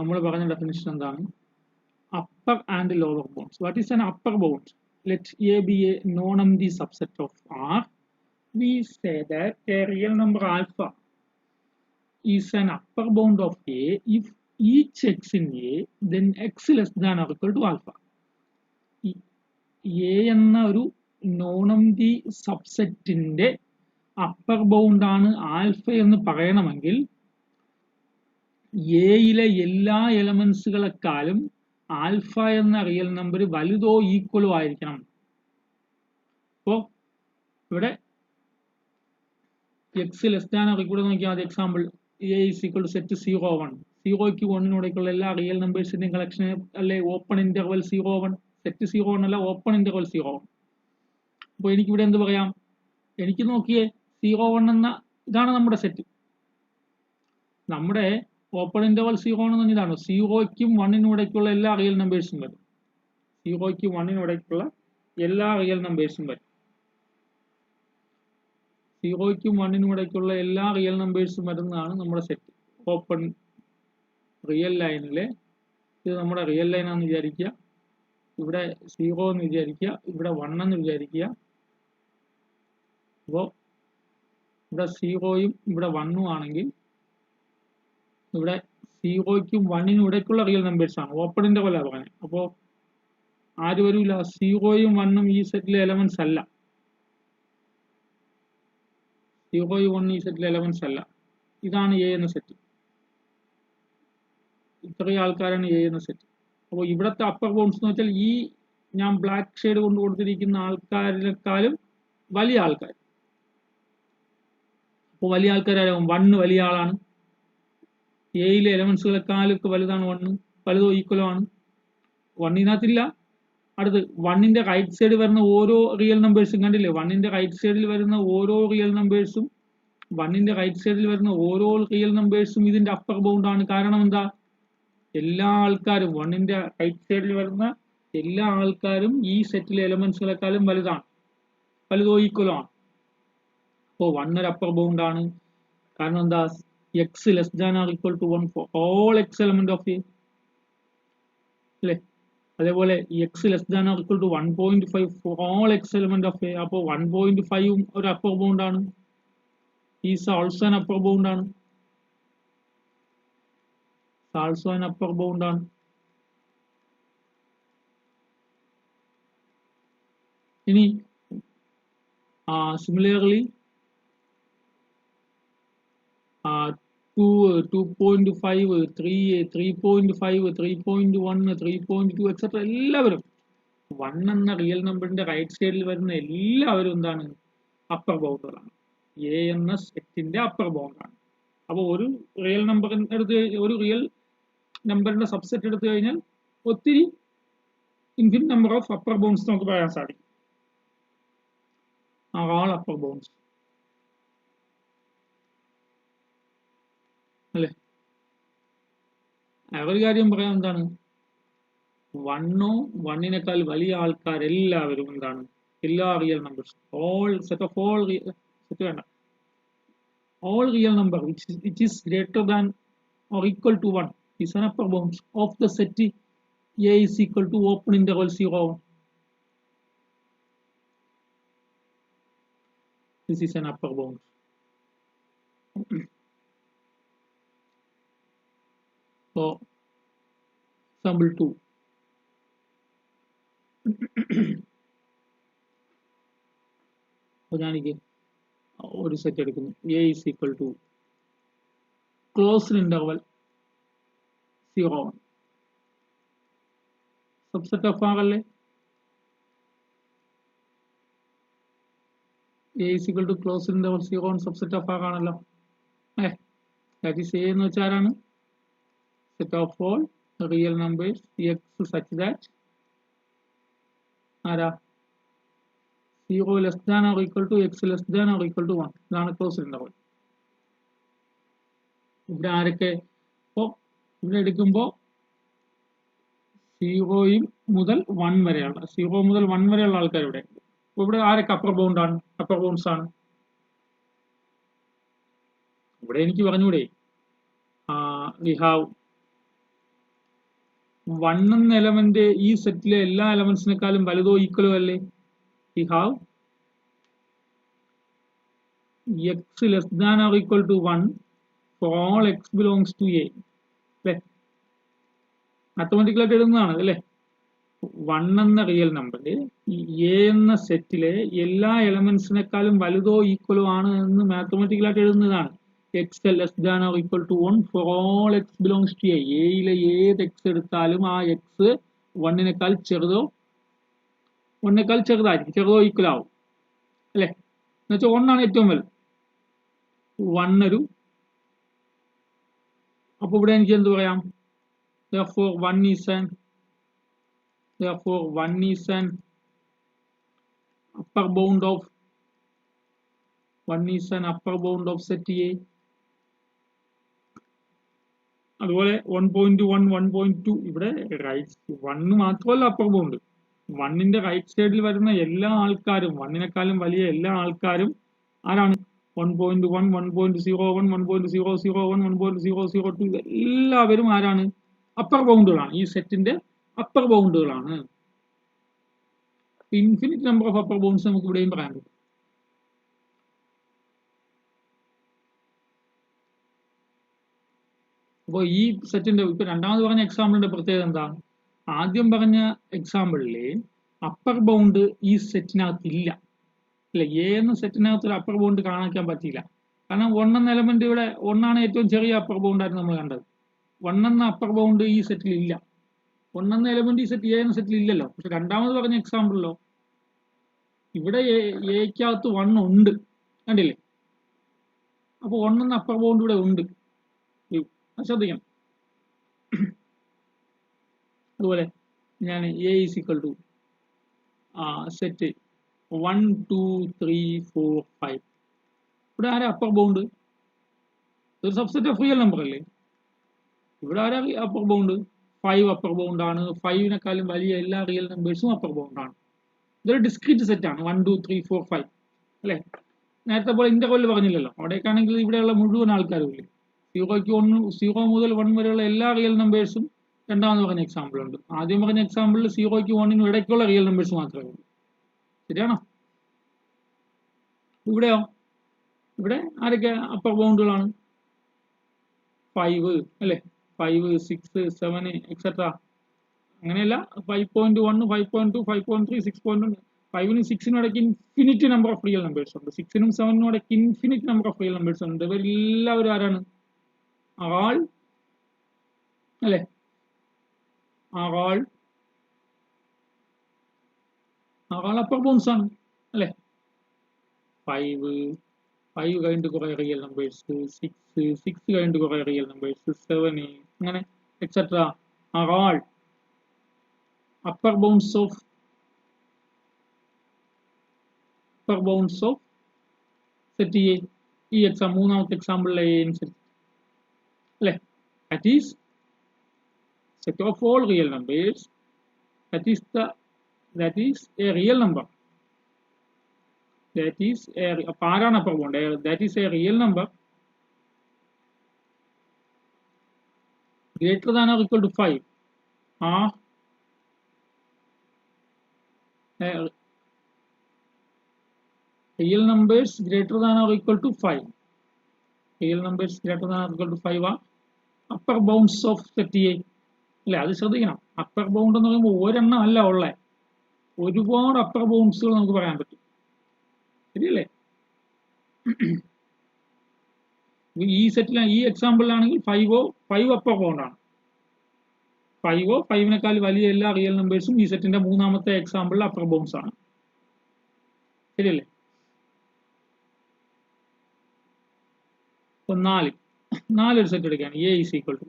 നമ്മൾ പറഞ്ഞ ഡെഫിനിഷൻ എന്താണ്? Upper and lower bounds. What is an upper bound? Let A be a non-empty subset of R. We say that a real number alpha is an upper bound of A if each x in A, then x less than or equal to alpha. A എന്ന ഒരു non-empty subsetന്റെ upper bound ആണ് alpha എന്ന് പറയണമെങ്കിൽ എയിലെ എല്ലാ എലമെന്റ്സുകളെക്കാളും alpha എന്ന റിയൽ നമ്പർ വലുതോ ഈക്വലോ ആയിരിക്കണം. അപ്പോൾ ഇവിടെ x less than or equal നോക്കിയാൽ മതി. Example A is equal to set 0 1. 0ക്ക് 1 എല്ലാ റിയൽ നമ്പേഴ്സിന്റെയും കളക്ഷൻ അല്ലെ ഓപ്പൺ ഇന്റർവൽ 0 1. സെറ്റ് 0 1 അല്ല, ഓപ്പൺ ഇന്റർവൽ 0 1. അപ്പോൾ എനിക്കിവിടെ എന്ത് പറയാം? എനിക്ക് നോക്കിയേ 0 1 എന്ന ഇതാണ് നമ്മുടെ സെറ്റ്. നമ്മുടെ ഓപ്പൺ ഇന്റർവൽ 0 എന്ന് ഇതാണ്. 0ക്കും 1നും ഇടയ്ക്കുള്ള എല്ലാ റിയൽ നമ്പേഴ്സും വരും. 0ക്കും 1നും ഇടയ്ക്കുള്ള എല്ലാ റിയൽ നമ്പേഴ്സും വരും. 0ക്കും 1നും ഇടയ്ക്കുള്ള എല്ലാ റിയൽ നമ്പേഴ്സും വരുന്നതാണ് നമ്മുടെ സെറ്റ്. ഓപ്പൺ റിയൽ ലൈനിലെ ഇത് നമ്മുടെ റിയൽ ലൈനാണെന്ന് വിചാരിക്കുക. ഇവിടെ 0 എന്ന് വിചാരിക്കുക, ഇവിടെ 1 എന്ന് വിചാരിക്കുക. അപ്പോൾ ഇവിടെ 0യും ഇവിടെ 1ഉം ആണെങ്കിൽ ഇവിടെ 0ക്കും 1നും ഇടയ്ക്കുള്ള റിയൽ നമ്പേഴ്സ് ആണ്. ഓപ്പൺ ഇന്റർവൽ ആണ് പറഞ്ഞത്. അപ്പോൾ ആര് വരില്ല? 0യും 1ഉം ഈ സെറ്റിലെ എലമെന്റ്സ് അല്ല. 0യും 1 ഈ സെറ്റിലെ എലമെന്റ്സ് അല്ല. ഇതാണ് എ എന്ന സെറ്റ്. ഇത്രയും ആൾക്കാരാണ് എ എന്ന സെറ്റ്. അപ്പോൾ ഇവിടുത്തെ അപ്പർ ബൗണ്ട്സ് എന്ന് വെച്ചാൽ ഈ ഞാൻ ബ്ലാക്ക് ഷെയ്ഡ് കൊണ്ട് കൊടുത്തിരിക്കുന്ന ആൾക്കാരിനേക്കാളും വലിയ ആൾക്കാർ. അപ്പോൾ വലിയ ആൾക്കാരാകും 1 വലിയ ആളാണ്. എയിലെ എലമെന്റ്സുകളെക്കാളൊക്കെ വലുതാണ് 1. വലുതോ ഈക്വലോ ആണ്. 1ഇതിനകത്തില്ല. അടുത്ത് 1ന്റെ റൈറ്റ് സൈഡ് വരുന്ന ഓരോ റിയൽ നമ്പേഴ്സും കണ്ടില്ലേ? 1ന്റെ റൈറ്റ് സൈഡിൽ വരുന്ന ഓരോ റിയൽ നമ്പേഴ്സും 1ന്റെ റൈറ്റ് സൈഡിൽ വരുന്ന ഓരോ റിയൽ നമ്പേഴ്സും ഇതിന്റെ അപ്പർ ബൗണ്ട് ആണ്. കാരണം എന്താ? എല്ലാ ആൾക്കാരും 1ന്റെ റൈറ്റ് സൈഡിൽ വരുന്ന എല്ലാ ആൾക്കാരും ഈ സെറ്റിലെ എലമെന്റ്സുകളെക്കാളും വലുതാണ്. വലുതോ ഈക്വലോ ആണ്. അപ്പോൾ 1 ഒരു അപ്പർ ബൗണ്ട് ആണ്. കാരണം എന്താ? X less than or equal to 1 for all x element of A അല്ലേ? അതേപോലെ x less than or equal to 1.5 for all x element of A. അപ്പോൾ 1.5ഉം ഒരു അപ്പർ ബൗണ്ട് ആണ്. Is also an upper bound ആണ്. Also an upper bound ആണ്. ഇനി similarly 2.5 3 3.5 3.1 3.2 etcetera എല്ലാവരും 1 എന്ന റിയൽ നമ്പറിന്റെ റൈറ്റ് സൈഡിൽ വരുന്ന എല്ലാവരും എന്താണ്? അപ്പർ ബൗണ്ടുകളാണ്. എ എന്ന സെറ്റിന്റെ അപ്പർ ബൗണ്ടാണ്. അപ്പോൾ ഒരു റിയൽ നമ്പർ എടുത്ത് ഒരു റിയൽ നമ്പറിന്റെ സബ്സെറ്റ് എടുത്തു കഴിഞ്ഞാൽ ഒത്തിരി infinite number of upper bounds നമുക്ക് പറയാൻ സാധിക്കും. ആൾ അപ്പർ ബൗണ്ട്സ് അല്ലേ? ഒരു കാര്യം പറയാം, എന്താണ്? 1ഓ 1നേക്കാൾ വലിയ ആൾക്കാരെല്ലാവരും എന്താണ്? എല്ലാ റിയൽ നമ്പേഴ്സും all set of all set വേണ്ട all real number which is greater than or equal to 1 is an upper bound of the set A is equal to open interval 0 1. This is an upper bound. So example 2. ഒരു set എടുക്കുന്നു. A is equal to closed interval 0 1. Subset of R അല്ലേ? A is equal to closed interval 0 1 subset of R ആണല്ലോ. That is A എന്ന് വെച്ചാൽ ആരാണ്? Set of all real numbers x such that ആരാ? 0 less than or equal to x less than or equal to 1. ഇതാണ് closed interval. ഇവിടെ ആരൊക്കെ? അപ്പോൾ ഇവിടെ എടുക്കുമ്പോൾ 0 മുതൽ 1 വരെയാണ്. 0 മുതൽ 1 വരെയുള്ള ആൾക്കാർ ഇവിടെ. അപ്പോൾ ഇവിടെ ആരൊക്കെ അപ്പർ ബൗണ്ട് ആണ്? അപ്പർ ബൗണ്ട്സ് ആണ്. ഇവിടെ എനിക്ക് പറഞ്ഞൂടെ, we have 1 എന്ന എലമെന്റ് ഈ സെറ്റിലെ എല്ലാ എലമെന്റ്സിനെക്കാളും വലുതോ ഈക്വലോ അല്ലേ? We have x less than or equal to 1 for all x belongs to a. അല്ലേ? മാത്തമാറ്റിക്കലായിട്ട് എഴുതുന്നതാണ് അല്ലേ? 1 എന്ന റിയൽ നമ്പർ എ എന്ന സെറ്റിലെ എല്ലാ എലമെന്റ്സിനെക്കാളും വലുതോ ഈക്വലോ ആണ് എന്ന് മാത്തമാറ്റിക്കലായിട്ട് എഴുതുന്നതാണ്. X less than or equal to 1 for all x belongs to A. എയിലെ ഏത് എക്സ് എടുത്താലും ആ എക്സ് 1നേക്കാൾ ചെറുതോ 1നേക്കാൾ ചെറുതായിരിക്കും, ചെറുതോ ഈക്വൽ ആവും അല്ലേ? എന്നുവെച്ചാൽ 1 ആണ് ഏറ്റവും വലുത്. 1 ഒരു, അപ്പൊ ഇവിടെ എനിക്ക് എന്ത് പറയാം? therefore 1 is an upper bound of 1 is an upper bound of set A. അതുപോലെ 1.1 1.2 ഇവിടെ റൈറ്റ് 1 മാത്രമല്ല അപ്പർ ബൗണ്ട്. 1ന്റെ റൈറ്റ് സൈഡിൽ വരുന്ന എല്ലാ ആൾക്കാരും 1നേക്കാളും വലിയ എല്ലാ ആൾക്കാരും ആരാണ്? 1.1 1.01 1.001 1.002 എല്ലാവരും ആരാണ്? അപ്പർ ബൗണ്ടുകളാണ്. ഈ സെറ്റിന്റെ അപ്പർ ബൗണ്ടുകളാണ്. Infinite number of upper bounds നമുക്ക് ഇവിടെയും പറയാൻ പറ്റും. അപ്പോൾ ഈ സെറ്റിന്റെ ഇപ്പൊ രണ്ടാമത് പറഞ്ഞ എക്സാമ്പിളിന്റെ പ്രത്യേകത എന്താണ്? ആദ്യം പറഞ്ഞ എക്സാമ്പിളില് അപ്പർ ബൗണ്ട് ഈ സെറ്റിനകത്ത് ഇല്ല അല്ലെ? എ എന്ന സെറ്റിനകത്ത് ഒരു അപ്പർ ബൗണ്ട് കാണിക്കാൻ പറ്റിയില്ല. കാരണം 1 എന്ന എലമെന്റ് ഇവിടെ 1 ആണ് ഏറ്റവും ചെറിയ അപ്പർ ബൗണ്ട് ആയിട്ട് നമ്മൾ കണ്ടത്. 1 എന്ന അപ്പർ ബൗണ്ട് ഈ സെറ്റിൽ ഇല്ല. 1 എന്ന എലമെന്റ് ഈ സെറ്റ് എ എന്ന സെറ്റിൽ ഇല്ലല്ലോ. പക്ഷെ രണ്ടാമത് പറഞ്ഞ എക്സാമ്പിളിലോ ഇവിടെ എക്കകത്ത് 1 ഉണ്ട്, കണ്ടില്ലേ? അപ്പൊ 1 എന്ന അപ്പർ ബൗണ്ട് ഇവിടെ ഉണ്ട്, ശ്രദ്ധിക്കണം. അതുപോലെ ഞാൻ A is equal to set 1 2 3 4 5. ഇവിടെ ആരാ അപ്പർ ബൗണ്ട്? ഒരു സബ്സെറ്റ് ഓഫ് റിയൽ നമ്പർ അല്ലേ? ഇവിടെ ആരാ അപ്പർ ബൗണ്ട്? 5 അപ്പർ ബൗണ്ട് ആണ്. 5നേക്കാളും വലിയ എല്ലാ റിയൽ നമ്പേഴ്സും അപ്പർ ബൗണ്ട് ആണ്. ഇതൊരു ഡിസ്ക്രീറ്റ് സെറ്റ് ആണ്. 1 2 3 4 5 അല്ലേ? നേരത്തെ പോലെ ഇന്റർവെൽ പറഞ്ഞില്ലല്ലോ. അവിടേക്കാണെങ്കിൽ ഇവിടെയുള്ള മുഴുവൻ ആൾക്കാരും ഇല്ലേ? 0 മുതൽ 1 വരെയുള്ള എല്ലാ റിയൽ നമ്പേഴ്സും രണ്ടാമത് പറഞ്ഞ എക്സാമ്പിൾ ഉണ്ട്. ആദ്യം പറഞ്ഞ എക്സാമ്പിളിൽ 0ക്കും 1നും ഇടയ്ക്കുള്ള റിയൽ നമ്പേഴ്സ് മാത്രമേ ഉള്ളൂ. ശരിയാണോ? ഇവിടെയോ? ഇവിടെ ആരൊക്കെ അപ്പർ ബൗണ്ടുകളാണ്? 5 അല്ലേ? 5 6 7 എക്സെട്ര. അങ്ങനെയല്ല, 5.1 5.2 5.3 6.1. 5നും 6നും ഇടയ്ക്ക് infinite number of real numbers ഉണ്ട്. 6നും 7നും ഇടയ്ക്ക് infinite number of real numbers ഉണ്ട്. ഇവരെല്ലാവരും ആരാണ്? ആൾ അല്ലേ? ആൾ അപ്പർ ബൗണ്ട്സ് ആണ് അല്ലേ? 5 കഴിഞ്ഞിട്ട് കുറെ റിയൽ നമ്പേഴ്സ്, 6 കഴിഞ്ഞിട്ട് കുറെ റിയൽ നമ്പേഴ്സ്, 7 അങ്ങനെ etcetera are all upper bounds of set A. ഈ മൂന്നാമത്തെ എക്സാമ്പിളിലെ A അനുസരിച്ച് അല്ലേ? that is set of all real numbers. that is a real number. that is ആരാണ് upper bound? that is a real number greater than or equal to 5 or real numbers greater than or equal to 5. Real numbers greater than or equal to 5 are upper bounds of set A. അല്ലെ? അത് ശ്രദ്ധിക്കണം. Upper bound എന്ന് പറയുമ്പോൾ ഒരെണ്ണം അല്ല ഉള്ളേ, ഒരുപാട് upper ബൗണ്ട്സുകൾ നമുക്ക് പറയാൻ പറ്റും. ശരിയല്ലേ? ഈ സെറ്റിലാണ്, ഈ എക്സാമ്പിളിലാണെങ്കിൽ 5 അപ്പർ ബൗണ്ട് ആണ്. 5നേക്കാൾ വലിയ എല്ലാ റിയൽ നമ്പേഴ്സും ഈ സെറ്റിന്റെ മൂന്നാമത്തെ എക്സാമ്പിളിൽ അപ്പർ ബൗണ്ട്സ് ആണ്. ശരിയല്ലേ? ഇപ്പൊ 4 ഒരു സെറ്റ് എടുക്കുകയാണ്. A is equal to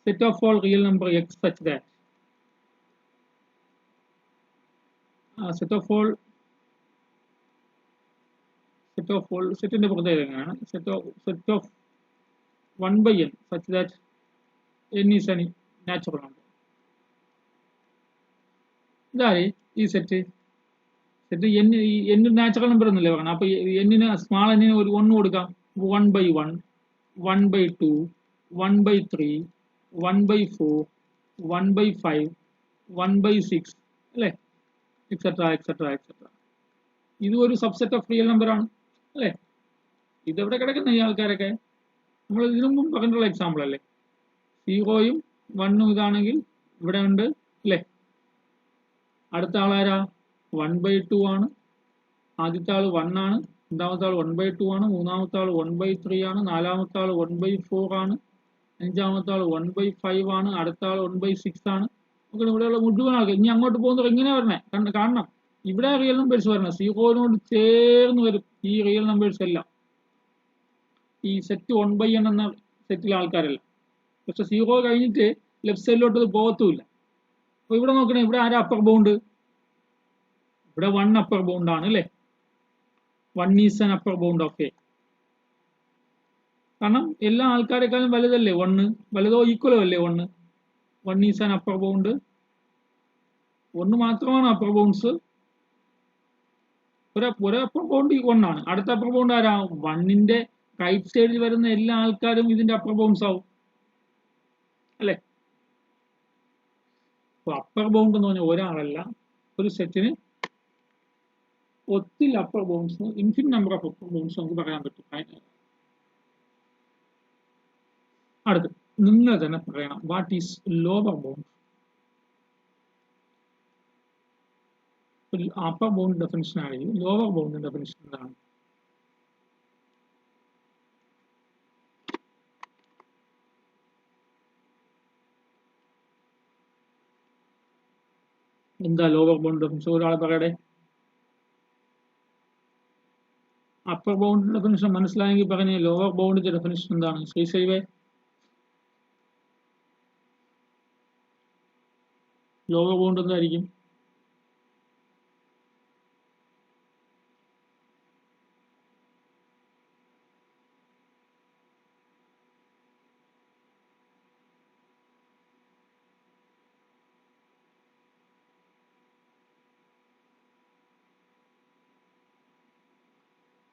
set of all real number x such that സെറ്റിന്റെ പ്രത്യേകത എങ്ങനെയാണ്? set of 1 by n such that n is a natural number. ഇതായി ഈ സെറ്റ് n നാച്ചുറൽ നമ്പർ എന്നല്ലേ പറയണം. അപ്പൊ എന്നിന് സ്മാൾ എന്നിന് ഒരു 1 കൊടുക്കാം. 1 by 1 1 by 2 1 by 3 1 by 4 1/5, 1/6 അല്ലേ, എക്സെട്ര എക്സെട്ര എക്സെട്ര. ഇത് ഒരു സബ്സെറ്റ് ഓഫ് റിയൽ നമ്പർ ആണ് അല്ലേ. ഇതെവിടെ കിടക്കുന്ന ഈ ആൾക്കാരൊക്കെ? നമ്മൾ ഇതിനു മുമ്പ് പറഞ്ഞിട്ടുള്ള എക്സാമ്പിൾ അല്ലേ. 0യും 1ഉം ഇതാണെങ്കിൽ ഇവിടെ ഉണ്ട് അല്ലേ. അടുത്ത ആളാരാ? 1/2 ആണ്. ആദ്യത്തെ ആൾ 1 ആണ്, രണ്ടാമത്തെ ആൾ 1/2 ആണ്, മൂന്നാമത്തെ ആൾ 1/3 ആണ്, നാലാമത്തെ ആൾ 1/4 ആണ്, അഞ്ചാമത്തെ ആൾ 1/5 ആണ്, അടുത്ത ആൾ 1/6 ആണ്. നമുക്ക് ഇവിടെയുള്ള മുഴുവൻ ആൾക്കാർ ഇനി അങ്ങോട്ട് പോകുന്നത് ഇങ്ങനെ വരണേ കാണണം. ഇവിടെ റിയൽ നമ്പേഴ്സ് വരണം, 0നോട് ചേർന്ന് വരും ഈ റിയൽ നമ്പേഴ്സ് എല്ലാം. ഈ സെറ്റ് 1/n എന്ന സെറ്റിലെ ആൾക്കാരല്ല. പക്ഷെ 0 കഴിഞ്ഞിട്ട് ലെഫ്റ്റ് സൈഡിലോട്ട് അത് പോകത്തുമില്ല. അപ്പൊ ഇവിടെ നോക്കണേ, ഇവിടെ ആരാ അപ്പർ ബൗണ്ട്? ഇവിടെ 1 അപ്പർ ബൗണ്ട് ആണ് അല്ലേ. 1 is an upper bound of A. കാരണം എല്ലാ ആൾക്കാരെക്കാളും വലുതല്ലേ 1, വലുതോ ഈക്വലോ അല്ലേ 1. 1 ഈസ് ആൻ അപ്പർ ബൗണ്ട്. 1 മാത്രമാണ് അപ്പർ ബൗണ്ട്സ്. ഒരു അപ്പർ ബൗണ്ട് 1 ആണ്. അടുത്ത അപ്പർ ബൗണ്ട് ആരാ? 1ന്റെ റൈറ്റ് സൈഡിൽ വരുന്ന എല്ലാ ആൾക്കാരും ഇതിന്റെ അപ്പർ ബൗണ്ട്സ് ആവും അല്ലെ. അപ്പർ ബൗണ്ട് എന്ന് പറഞ്ഞാൽ ഒരാളല്ല, ഒരു സെറ്റിന് ഒത്തിരി upper bounds, infinite number of upper bounds നമുക്ക് പറയാൻ പറ്റും. അടുത്ത് നിങ്ങൾ തന്നെ പറയണം, what is lower bound? Upper bound definition ആണെങ്കിൽ ലോവർ ബൗണ്ട് ഡെഫിനിഷൻ എന്താണ്? എന്താ ലോവർ ബൗണ്ട് ഡെഫിനിഷൻ? ഒരാളെ പറയട്ടെ. അപ്പർ ബൗണ്ട് ഡെഫിനിഷൻ മനസ്സിലായെങ്കിൽ പറഞ്ഞേ, ലോവർ ബൗണ്ടിന്റെ ഡെഫിനിഷൻ എന്താണ്? ശ്രീശൈവേ, ലോവർ ബൗണ്ട് എന്തായിരിക്കും?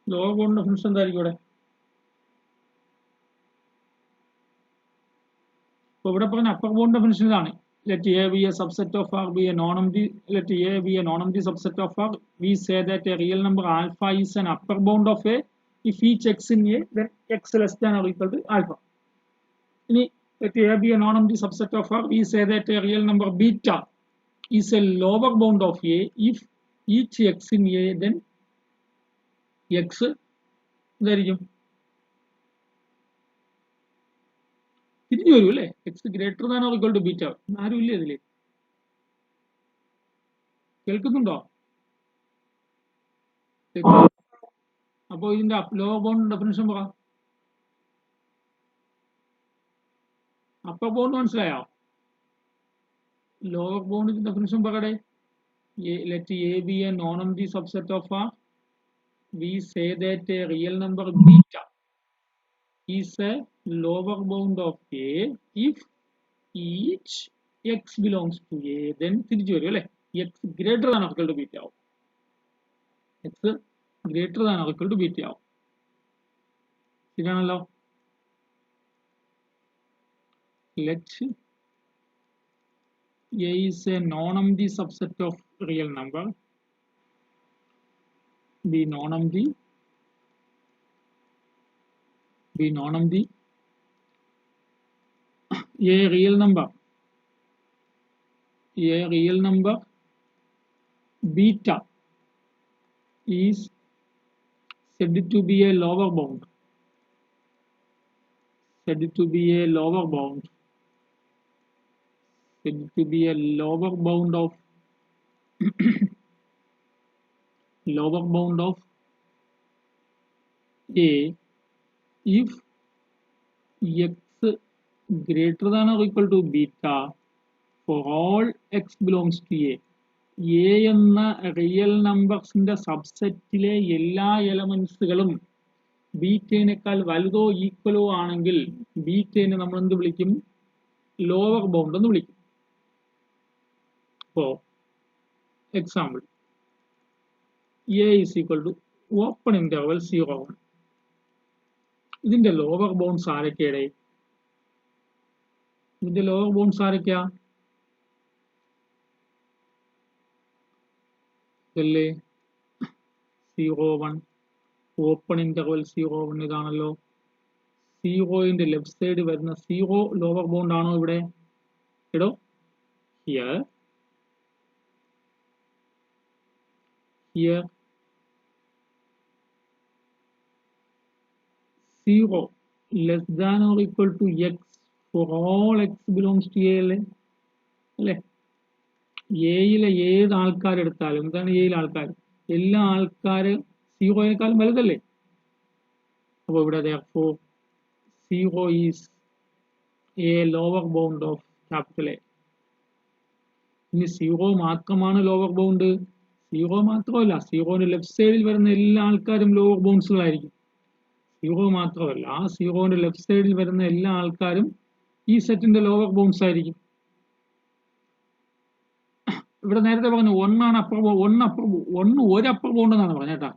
ലോവർ ബൗണ്ട് ഡെഫിനിഷൻ എന്തായിരിക്കും ഇവിടെ? അപ്പൊ ഇവിടെ പറഞ്ഞ അപ്പർ ബൗണ്ട് ഡെഫിനിഷൻ ഇതാണ്. Let A be a subset of R, be a non-empty. Let A be a non-empty subset of R. We say that a real number alpha is an upper bound of A if each x in A, then x less than or equal to alpha. Let A be a non-empty subset of R. We say that a real number beta is a lower bound of A if each x in A, then x എന്തായിരിക്കും? തിരിഞ്ഞു വരും അല്ലേ. X greater than or equal to beta. ആരും ഇല്ലേ ഇതില്? കേൾക്കുന്നുണ്ടോ? അപ്പൊ ഇതിന്റെ ലോവർ ബൗണ്ട് ഡെഫിനിഷൻ പറ. അപ്പർ ബൗണ്ട് മനസ്സിലായോ? ലോവർ ബൗണ്ട് ഡെഫിനിഷൻ പറയടേ. Let A be a non-empty subset of R. We say that a real number beta is a lower bound of A if each x belongs to A, then തിരിച്ചു വരും അല്ലെ. x greater than or equal to beta ആവും. x greater than or equal to beta ആവും. ശരിയാണല്ലോ. Let A is a non-empty subset of real number. Be non-empty. A real number beta is said to be a lower bound. Said to be a lower bound of A if x greater than or equal to beta for all x belongs to A. A എന്ന real നമ്പേഴ്സിന്റെ സബ്സെറ്റിലെ എല്ലാ എലമെന്റ്സുകളും ബീറ്റേനേക്കാൾ വലുതോ ഈക്വലോ ആണെങ്കിൽ ബീറ്റേനെ നമ്മൾ എന്ത് വിളിക്കും? Lower bound എന്ന് വിളിക്കും. അപ്പോ example, A is equal to open interval 0. ഇതിന്റെ ലോവർ ബൗണ്ട്സ് ആരൊക്കെയാണ്? ഇതിന്റെ ലോവർ ബൗണ്ട്സ് ആരൊക്കെയാ? ഇതല്ലേ 0 1 ഓപ്പൺ ഇന്റർവൽ 0 1 ഇതാണല്ലോ. സീറോയിന്റെ ലെഫ്റ്റ് സൈഡ് വരുന്ന സീറോ ലോവർ ബൗണ്ട് ആണോ ഇവിടെ? എടോ here here 0 less than or equal to x for all x belongs to A അല്ലേ? അല്ലേ? എയിലെ ഏത് ആൾക്കാരെടുത്താലും എന്താണ് എയിലെ ആൾക്കാർ? എല്ലാ ആൾക്കാര് സീറോയേക്കാളും വലുതല്ലേ? അപ്പോൾ ഇവിടെ therefore 0 is A lower bound of capital A. ഇനി 0 മാത്രമാണ് ലോവർ ബൗണ്ട്? 0 മാത്രമല്ല, സീറോന്റെ ലെഫ്റ്റ് സൈഡിൽ വരുന്ന എല്ലാ ആൾക്കാരും ലോവർ ബൗണ്ട്സുകളായിരിക്കും. 0 മാത്രമല്ല, ആ സീറോന്റെ ലെഫ്റ്റ് സൈഡിൽ വരുന്ന എല്ലാ ആൾക്കാരും ഈ സെറ്റിന്റെ ലോവർ ബൗണ്ട്സ് ആയിരിക്കും. ഇവിടെ നേരത്തെ പറഞ്ഞു 1 ആണ് അപ്പർ, 1 ഒരു അപ്പർ ബൗണ്ട് എന്നാണ് പറഞ്ഞത് കേട്ടാ.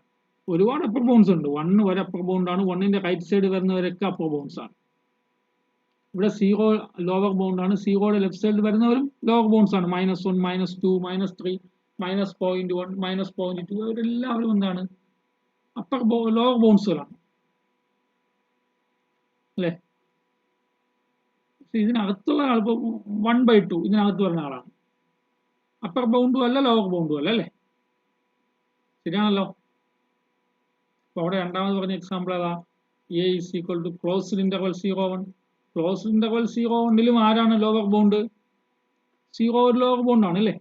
ഒരുപാട് അപ്പർ ബൗണ്ട്സ് ഉണ്ട്. 1 ഒരു അപ്പർ ബൗണ്ട് ആണ്. 1ന്റെ റൈറ്റ് സൈഡ് വരുന്നവരൊക്കെ അപ്പർ ബൗണ്ട്സ് ആണ്. ഇവിടെ 0 ലോവർ ബൗണ്ട് ആണ്. 0യുടെ ലെഫ്റ്റ് സൈഡിൽ വരുന്നവരും ലോവർ ബൗണ്ട്സ് ആണ്. -1 -2 -3 -0.1 -0.2 അവരെല്ലാവരും എന്താണ്? അപ്പർ ലോവർ ബൗണ്ട്സുകളാണ് അല്ലെ? ഇതിനകത്തുള്ള ആൾ 1/2 ഇതിനകത്ത് വരുന്ന ആളാണ്. അപ്പർ ബൗണ്ടും അല്ല ലോവർ ബൗണ്ടും അല്ല അല്ലേ? ശരിയാണല്ലോ. അപ്പൊ അവിടെ രണ്ടാമത് പറഞ്ഞ എക്സാമ്പിൾ ഏതാ? A is equal to closed interval 0 1. Closed interval 0 1 ആരാണ് ലോവർ ബൗണ്ട്? 0 ഒരു ലോവർ ബൗണ്ട് ആണ് അല്ലേ?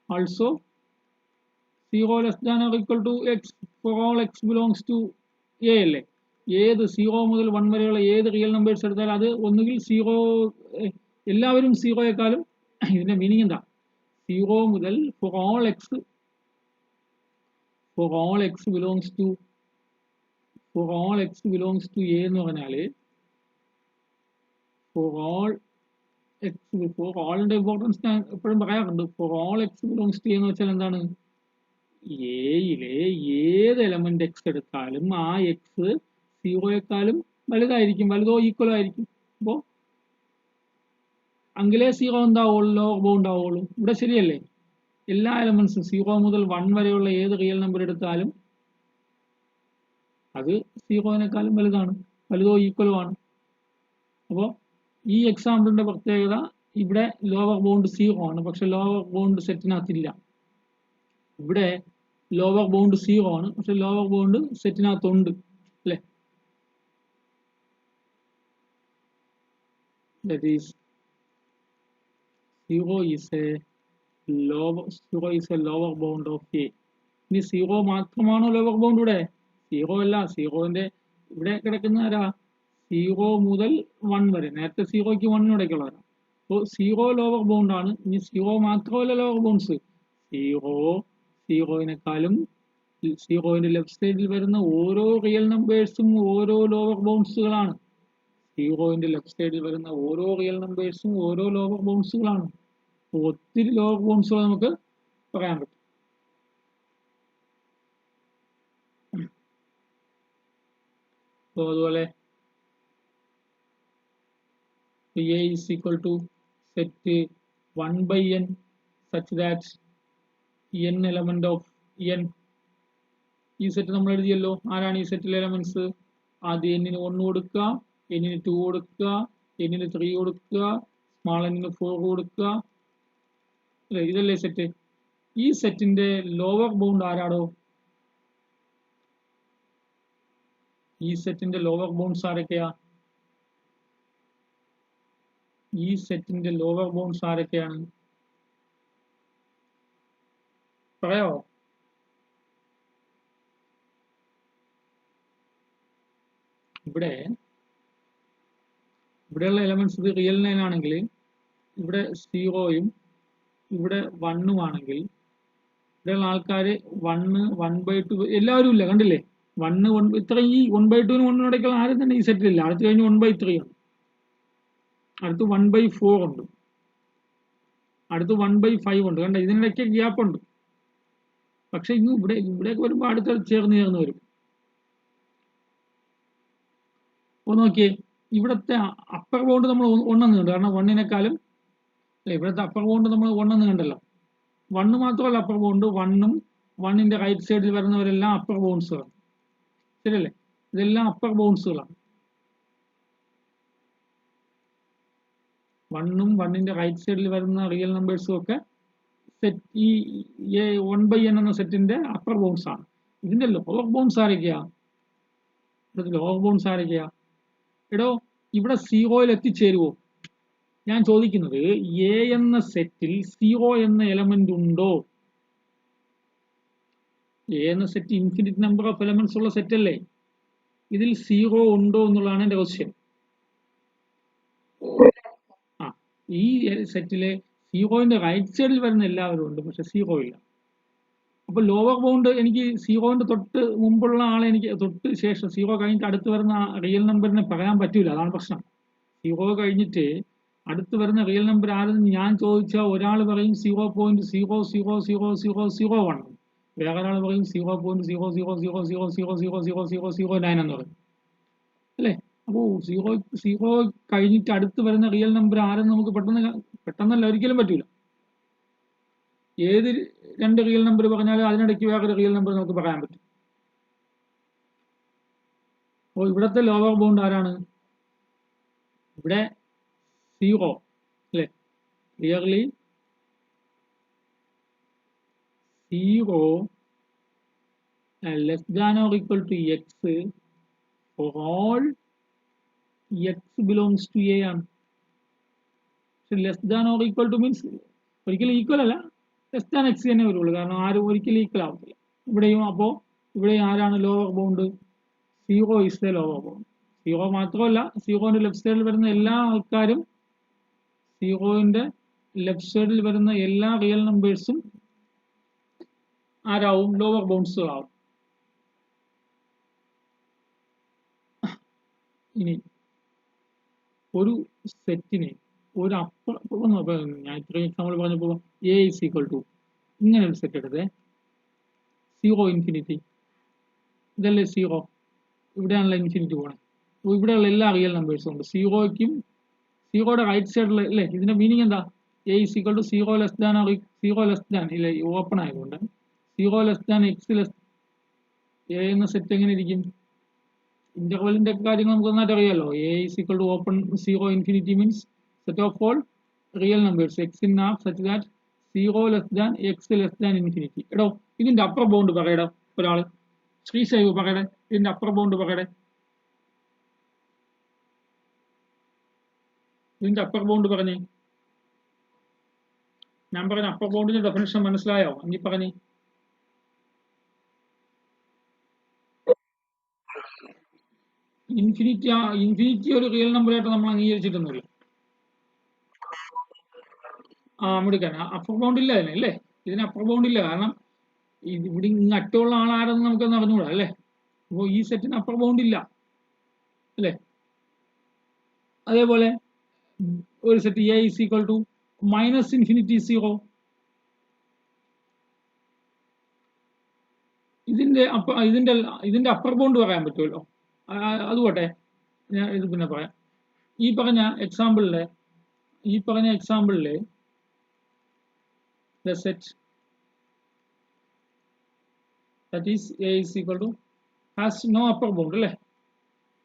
Also 0 less than or equal to x for all x belongs to A അല്ലേ? ഏത് 0 മുതൽ 1 വരെയുള്ള ഏത് റിയൽ നമ്പേഴ്സ് എടുത്താൽ അത് ഒന്നുകിൽ 0, എല്ലാവരും 0യെക്കാളും, ഇതിന്റെ മീനിങ് എന്താ? 0 മുതൽ for all x belongs to A എന്ന് പറഞ്ഞാല് ഫോർ ഓളിന്റെ ഇമ്പോർട്ടൻസ് ഞാൻ എപ്പോഴും പറയാറുണ്ട്. For all x belongs to A എന്ന് വെച്ചാൽ എന്താണ്? എയിലെ ഏത് എലമെന്റ് എക്സ് എടുത്താലും ആ എക്സ് 0യെക്കാളും വലുതായിരിക്കും, വലുതോ ഈക്വലോ ആയിരിക്കും. അപ്പോ അങ്കിലേ 0 എന്താവുള്ളൂ? ലോവർ ബൗണ്ട് ആവുള്ളൂ. ഇവിടെ ശരിയല്ലേ? എല്ലാ എലമെന്റ്സും 0 മുതൽ 1 വരെയുള്ള ഏത് റിയൽ നമ്പർ എടുത്താലും അത് 0നെക്കാളും വലുതാണ്, വലുതോ ഈക്വലോ ആണ്. അപ്പോൾ ഈ എക്സാമ്പിളിന്റെ പ്രത്യേകത, ഇവിടെ ലോവർ ബൗണ്ട് 0 ആണ്, പക്ഷെ ലോവർ ബൗണ്ട് സെറ്റിനകത്തില്ല. ഇവിടെ ലോവർ ബൗണ്ട് 0 ആണ്, പക്ഷെ ലോവർ ബൗണ്ട് സെറ്റിനകത്തുണ്ട് അല്ലെ? That is 0 is a lower bound of A. ഇനി 0 മാത്രമാണോ ലോവർ ബൗണ്ട്? ഇവിടെ 0 അല്ല. 0ന്റെ ഇവിടെ കിടക്കുന്ന ആരാ? 0 മുതൽ 1 വരെ. നേരത്തെ 0ക്ക് 1 ഇടയ്ക്കുള്ളവരാ. അപ്പോൾ 0 ലോവർ ബൗണ്ട് ആണ്. ഇനി 0 മാത്രമല്ല ലോവർ ബൗണ്ട്സ്. 0നെക്കാളും 0ന്റെ ലെഫ്റ്റ് സൈഡിൽ വരുന്ന ഓരോ റിയൽ നമ്പേഴ്സും ഓരോ ലോവർ ബൗണ്ട്സുകളാണ്. 0ന്റെ ലെഫ്റ്റ് സൈഡിൽ വരുന്ന ഓരോ റിയൽ നമ്പേഴ്സും ഓരോ ലോവർ ബൗണ്ട്സുകളാണ്. ഒത്തിരി ലോവർ ബൗണ്ട്സുകൾ നമുക്ക് പറയാൻ പറ്റും. അപ്പോൾ അതുപോലെ A is equal to set 1/n such that n element of n. ഈ സെറ്റ് നമ്മൾ എഴുതിയല്ലോ. ആരാണ് ഈ സെറ്റിലെ എലമെന്റ്സ്? ആദ്യം n ന് 1 കൊടുക്കുക, n ന് 2 കൊടുക്കുക, n ന് 3 കൊടുക്കുക, സ്മാൾ n ന് 4 കൊടുക്കുക അല്ലെ? ഇതല്ലേ സെറ്റ്. ഈ സെറ്റിന്റെ ലോവർ ബൗണ്ട് ആരാടോ? ഈ സെറ്റിന്റെ ലോവർ ബൗണ്ട്സ് ആരൊക്കെയാ? ഈ സെറ്റിന്റെ ലോവർ ബൗണ്ട്സ് ആരൊക്കെയാണ്? പറയാവോ? ഇവിടെയുള്ള എലമെന്റ്സ് ഇത് റിയൽ ലൈൻ ആണെങ്കിൽ ഇവിടെ 0യും ഇവിടെ 1ഉം ആണെങ്കിൽ ഇവിടെയുള്ള ആൾക്കാര് 1 1/2 എല്ലാവരും ഇല്ല, കണ്ടില്ലേ? 1 ഇത്ര ഈ 1/2നും 1 ഇടയ്ക്കുള്ള ആരും തന്നെ ഈ സെറ്റിലില്ല. അടുത്ത് കഴിഞ്ഞ് 1/3 ആണ്, അടുത്ത് 1/4 ഉണ്ട്, അടുത്ത് 1/5 ഉണ്ട്. കണ്ട, ഇതിനിടയ്ക്ക് ഗ്യാപ്പ് ഉണ്ട്. പക്ഷെ ഇന്ന് ഇവിടേക്ക് വരുമ്പോൾ അടുത്ത് ചേർന്ന് വരും. അപ്പോൾ നോക്കിയേ, ഇവിടുത്തെ അപ്പർ ബൗണ്ട് നമ്മൾ 1 എന്ന് കണ്ടു. കാരണം 1നെക്കാളും അല്ലെ, ഇവിടുത്തെ അപ്പർ ബൗണ്ട് നമ്മൾ 1 എന്ന് കണ്ടല്ലോ. 1 മാത്രമല്ല അപ്പർ ബൗണ്ട്, 1ഉം 1ന്റെ റൈറ്റ് സൈഡിൽ വരുന്നവരെല്ലാം അപ്പർ ബൗണ്ട്സുകളാണ്. ശരിയല്ലേ? ഇതെല്ലാം അപ്പർ ബൗണ്ട്സുകളാണ്. 1ഉം 1ന്റെ റൈറ്റ് സൈഡിൽ വരുന്ന റിയൽ നമ്പേഴ്സും ഒക്കെ സെറ്റ് ഈ 1/n എന്ന സെറ്റിന്റെ അപ്പർ ബൗണ്ട്സ് ആണ്. ഇതിന്റെ ലോവർ ബൗണ്ട്സ് ആരൊക്കെയാ? ലോവർ ബൗണ്ട്സ് ആരൊക്കെയാ? എടോ, ഇവിടെ സീറോയിൽ എത്തിച്ചേരുവോ? ഞാൻ ചോദിക്കുന്നത്, എ എന്ന സെറ്റിൽ സീറോ എന്ന എലമെന്റ് ഉണ്ടോ? എ എന്ന set infinite number of elements ഉള്ള സെറ്റ് അല്ലേ? ഇതിൽ സീറോ ഉണ്ടോ എന്നുള്ളതാണ് എന്റെ ക്വസ്റ്റ്യൻ. ആ, ഈ സെറ്റിലെ സീറോന്റെ റൈറ്റ് സൈഡിൽ വരുന്ന എല്ലാവരും ഉണ്ട്, പക്ഷെ സീറോ ഇല്ല. അപ്പൊ ലോവർ ബൗണ്ട് എനിക്ക് സീറോന്റെ തൊട്ട് മുമ്പുള്ള ആളെ എനിക്ക് തൊട്ട് ശേഷം സീറോ കഴിഞ്ഞിട്ട് അടുത്ത് വരുന്ന റിയൽ നമ്പറിനെ പറയാൻ പറ്റൂല. അതാണ് പ്രശ്നം. സീറോ കഴിഞ്ഞിട്ട് അടുത്ത് വരുന്ന റിയൽ നമ്പർ ആരെന്ന് ഞാൻ ചോദിച്ചാൽ ഒരാൾ പറയും 0.0000001, വേറെ ഒരാൾ പറയും 0.00000000009 എന്ന് പറയും, അല്ലേ? അപ്പോൾ സീറോ കഴിഞ്ഞിട്ട് അടുത്ത് വരുന്ന റിയൽ നമ്പർ ആരെന്ന് നമുക്ക് പെട്ടെന്നല്ല ഒരിക്കലും പറ്റൂല. ഏത് രണ്ട് റിയൽ നമ്പർ പറഞ്ഞാലും അതിനിടയ്ക്ക് വേറൊരു റിയൽ നമ്പർ നമുക്ക് പറയാൻ പറ്റും. അപ്പോൾ ഇവിടുത്തെ ലോവർ ബൗണ്ട് ആരാണ്? ഇവിടെ സീറോ, അല്ലേ? Clearly zero less than or equal to x for all x belongs to A ആണ്. Less than or equal to means ഒരിക്കലും ഈക്വൽ അല്ല, ലെസ് ദാൻ എക്സ് തന്നെ വരുള്ളൂ, കാരണം ആരും ഒരിക്കലും ഈക്വൽ ആവത്തില്ല. ഇവിടെയും അപ്പോൾ ഇവിടെയും ആരാണ് lower bound? Zero is the lower bound. Zero മാത്രമല്ല, സീറോന്റെ ലെഫ്റ്റ് സൈഡിൽ വരുന്ന എല്ലാ ആൾക്കാരും, സീറോന്റെ ലെഫ്റ്റ് സൈഡിൽ വരുന്ന എല്ലാ റിയൽ നമ്പേഴ്സും ആരാവും? ലോവർ ബൗണ്ട്സുകളാവും. ഇനി ഒരു സെറ്റിനെ ഒരു ഞാൻ ഇത്രയും എക്സാമ്പിൾ പറഞ്ഞപ്പോൾ എ ഇസ് ഈക്വൽ ടു ഇങ്ങനെ ഒരു സെറ്റ് എടുത്തേ, സീറോ ഇൻഫിനിറ്റി, ഇതല്ലേ സീറോ, ഇവിടെയാണല്ലോ ഇൻഫിനിറ്റി പോകണേ. അപ്പോൾ ഇവിടെയുള്ള എല്ലാ റിയൽ നമ്പേഴ്സും ഉണ്ട്. സീറോയുടെ റൈറ്റ് സൈഡിൽ അല്ലേ? ഇതിന്റെ മീനിങ് എന്താ? A is equal to zero less than ഇല്ല, ഓപ്പൺ ആയതുകൊണ്ട് zero less than x less A എന്ന സെറ്റ് എങ്ങനെ ഇരിക്കും? ഇന്റർവെലിന്റെ കാര്യങ്ങൾ നമുക്ക് നന്നായിട്ട് അറിയാലോ. A is equal to open zero infinity means set of all real numbers x in R such that zero less than x less than infinity. എടോ, ഇതിന്റെ അപ്പർ ബൗണ്ട് പറയടോ ഒരാള്. ശ്രീശൈവ് പറയടേ, ഇതിന്റെ അപ്പർ ബൗണ്ട് പറയടേ. ഇതിന്റെ അപ്പർ ബൗണ്ട് പറഞ്ഞേ. ഞാൻ പറഞ്ഞ upper ബൗണ്ടിന്റെ definition മനസ്സിലായോ? എങ്കിൽ പറഞ്ഞേ. ഇൻഫിനിറ്റി ഒരു റിയൽ നമ്പർ ആയിട്ട് നമ്മൾ അംഗീകരിച്ചിട്ടൊന്നുമില്ല. മിടുക്കാൻ. അപ്പർ ബൗണ്ട് ഇല്ല അതിന്, അല്ലേ? ഇതിന് അപ്പർ ബൗണ്ട് ഇല്ല, കാരണം ഇവിടെ ഇങ്ങ് അറ്റമുള്ള ആളാരെന്ന് നമുക്കൊന്ന് അറിഞ്ഞുകൂടാ, അല്ലേ? അപ്പോൾ ഈ സെറ്റിന് അപ്പർ ബൗണ്ട് ഇല്ല, അല്ലേ? അതേപോലെ ഒരു set A is equal to minus infinity zero, ഇതിന്റെ അപ്പർ ബൗണ്ട് പറയാൻ പറ്റുമല്ലോ. അതുപോട്ടെ, ഞാൻ ഇത് പിന്നെ പറയാം. ഈ പറഞ്ഞ എക്സാമ്പിളിലെ the set that is a is equal to has no upper bound, അല്ലേ?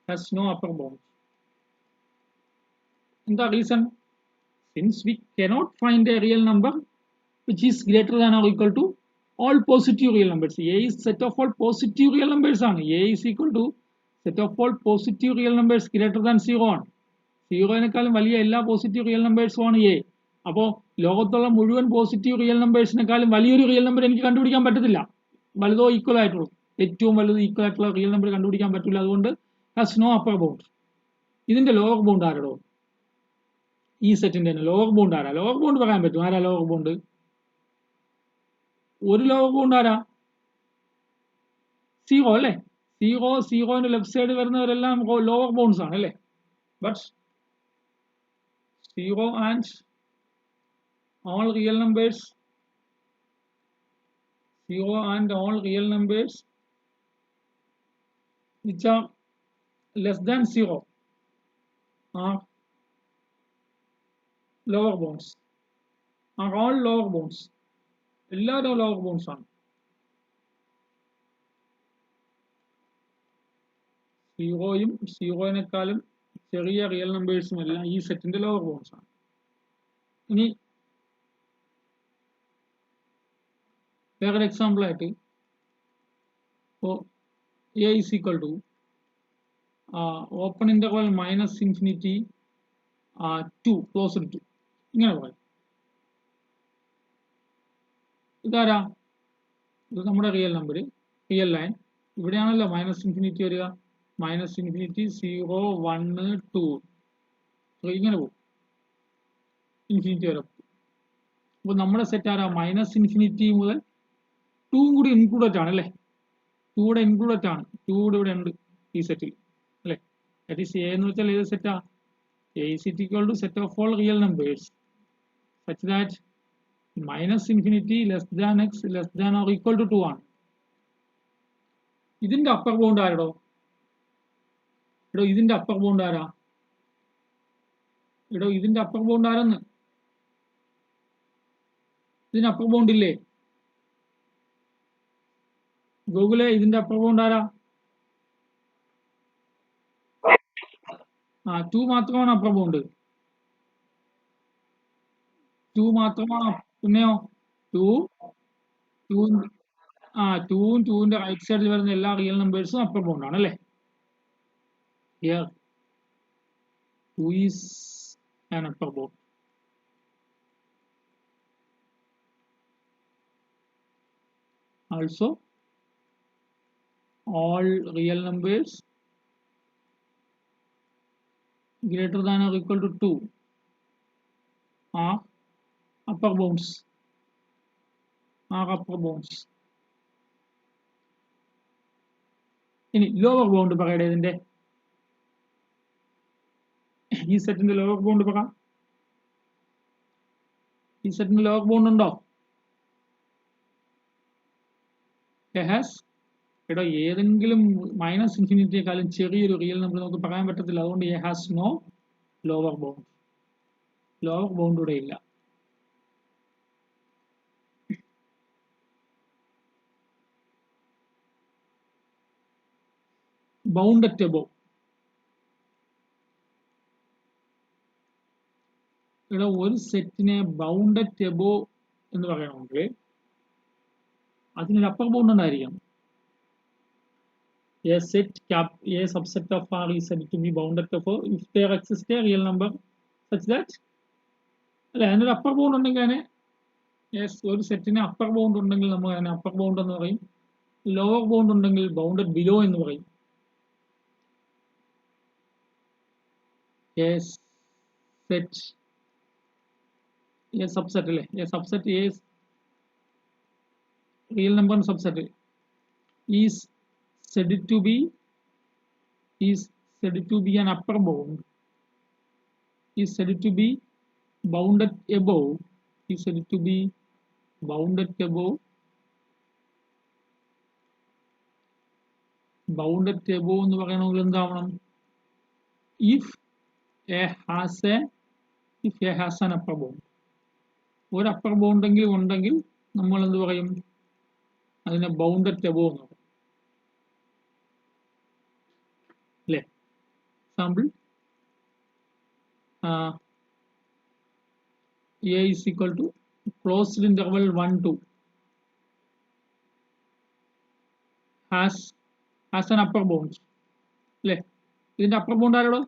has no upper bound. എന്താ reason? since we cannot find a real number which is greater than or equal to all positive real numbers. A is set of all positive real numbers ആണ്. A is equal to set of all positive real numbers greater than 0 ആണ്. സീറോനേക്കാളും വലിയ എല്ലാ positive real നമ്പേഴ്സും ആണ് A. അപ്പോൾ ലോകത്തുള്ള മുഴുവൻ positive real നമ്പേഴ്സിനെക്കാളും വലിയൊരു real number എനിക്ക് കണ്ടുപിടിക്കാൻ പറ്റത്തില്ല. വലുതോ ഈക്വൽ ആയിട്ടുള്ളൂ, ഏറ്റവും വലുത് ഈക്വൽ ആയിട്ടുള്ള റിയൽ നമ്പർ കണ്ടുപിടിക്കാൻ പറ്റില്ല. അതുകൊണ്ട് ഹാസ് നോ അപ്പർ ബൗണ്ട്. ഇതിന്റെ ലോവർ ബൗണ്ട് ആരടോ? ഈ സെറ്റിന്റെ തന്നെ ലോവർ ബൗണ്ട് ആരാ? ലോവർ ബൗണ്ട് പറയാൻ പറ്റും. ആരാ ലോവർ ബൗണ്ട്? ഒരു ലോവർ ബൗണ്ട് ആരാ? സീറോ, അല്ലേ? സീറോന്റെ ലെഫ്റ്റ് സൈഡ് വരുന്നവരെല്ലാം ലോവർ ബൗണ്ട്സ് ആണ്, അല്ലേ? But zero and all real numbers which are less than 0 are lower bounds, are all lower bounds. എല്ലാവരും ലോവർ ബൗണ്ട്സ് ആണ്. സീറോയും സീറോയിനേക്കാളും ചെറിയ റിയൽ നമ്പേഴ്സും എല്ലാം ഈ സെറ്റിന്റെ ലോവർ ബൗണ്ട്സ് ആണ്. ഇനി വേറൊരു എക്സാമ്പിൾ ആയിട്ട് ഇപ്പോൾ A is equal to open interval minus infinity 2 closed 2 ഇങ്ങനെ പറയും. ഇതാരാ? ഇത് നമ്മുടെ റിയൽ നമ്പർ, റിയൽ ലൈൻ. ഇവിടെയാണല്ലോ മൈനസ് ഇൻഫിനിറ്റി വരിക. മൈനസ് ഇൻഫിനിറ്റി 0 1 2 ഇങ്ങനെ പോകും, ഇൻഫിനിറ്റി വരെ. അപ്പോൾ നമ്മുടെ സെറ്റ് ആരാ? മൈനസ് ഇൻഫിനിറ്റി മുതൽ 2 കൂടി ഇൻക്ലൂഡഡ് ആണ് അല്ലേ? 2 കൂടെ ഇൻക്ലൂഡഡ് ആണ്. 2 കൂടെ ഇവിടെ ഉണ്ട് ഈ സെറ്റിൽ അല്ലേ? ദാറ്റ് ഈസ് എ എന്ന് വെച്ചാൽ ഏത് സെറ്റാ? A is equal to set of all real numbers such that minus infinity less than x less than or equal to 2 ആണ്. ഇതിന്റെ അപ്പർ ബൗണ്ട് ആരടോ? എടോ ഇതിന്റെ അപ്പർ ബൗണ്ട് ആരാ? എടോ ഇതിന്റെ അപ്പർ ബൗണ്ട് ആരെന്ന്? ഇതിന് അപ്പർ ബൗണ്ട് ഇല്ലേ? ഗൂഗിളെ ഇതിന്റെ അപ്പർ ബൗണ്ട് ആരാ? 2 മാത്രമാണ് അപ്പർ ബൗണ്ട്. 2 മാത്രമാണോ? പിന്നെയോ 2 2വും 2ന്റെ റൈറ്റ് സൈഡിൽ വരുന്ന എല്ലാ റിയൽ നമ്പേഴ്സും അപ്പർ ബൗണ്ട് ആണ് അല്ലേ? Here 2 is an upper bound. Also all real numbers greater than or equal to 2 are upper bounds. ഇനി ലോവർ ബൗണ്ട് പറയട്ടെ. ഇതിന്റെ ഈ സെറ്റിന്റെ ലോവർ ബൗണ്ട് പറ. ഈ സെറ്റിന്റെ ലോവർ ബൗണ്ട് ഉണ്ടോ? എടോ ഏതെങ്കിലും മൈനസ് ഇൻഫിനിറ്റിയെക്കാളും ചെറിയൊരു റിയൽ നമ്പർ നമുക്ക് പറയാൻ പറ്റത്തില്ല. അതുകൊണ്ട് A has no lower bound. Lower bound ഇവിടെ ഇല്ല. Bound at above. ഇവിടെ ഒരു സെറ്റിനെ ബൗണ്ട് അറ്റ് എബോവ് എന്ന് പറയണമെങ്കിൽ അതിനൊരു അപ്പർ ബൗണ്ട് ഉണ്ടായിരിക്കണം. A subset of R is said to be bounded above if there exists a real number such that അല്ലെ അതിനൊരു അപ്പർ ബൗണ്ട് ഉണ്ടെങ്കിൽ അതിനെ ഒരു സെറ്റിന് അപ്പർ ബൗണ്ട് ഉണ്ടെങ്കിൽ നമ്മൾ അതിനെ അപ്പർ ബൗണ്ട് എന്ന് പറയും. ലോവർ ബൗണ്ട് ഉണ്ടെങ്കിൽ ബൗണ്ടഡ് ബിലോ എന്ന് പറയും. സബ്സെറ്റ് അല്ലേ? Subset real number subset is said to be an upper bound, is said to be bounded above, is said to be bounded above എന്ന് പറയണമെങ്കിൽ എന്താവണം? if a has an upper bound. ഒരു upper bound ഉണ്ടെങ്കിൽ നമ്മൾ എന്ത് പറയും? അതിനെ bounded above എന്ന് പറയും അല്ലേ? Example A is equal to closed interval 1 2 has an upper bound അല്ലേ? ഇതിന്റെ അപ്പർ ബൗണ്ട് ആരോടോ?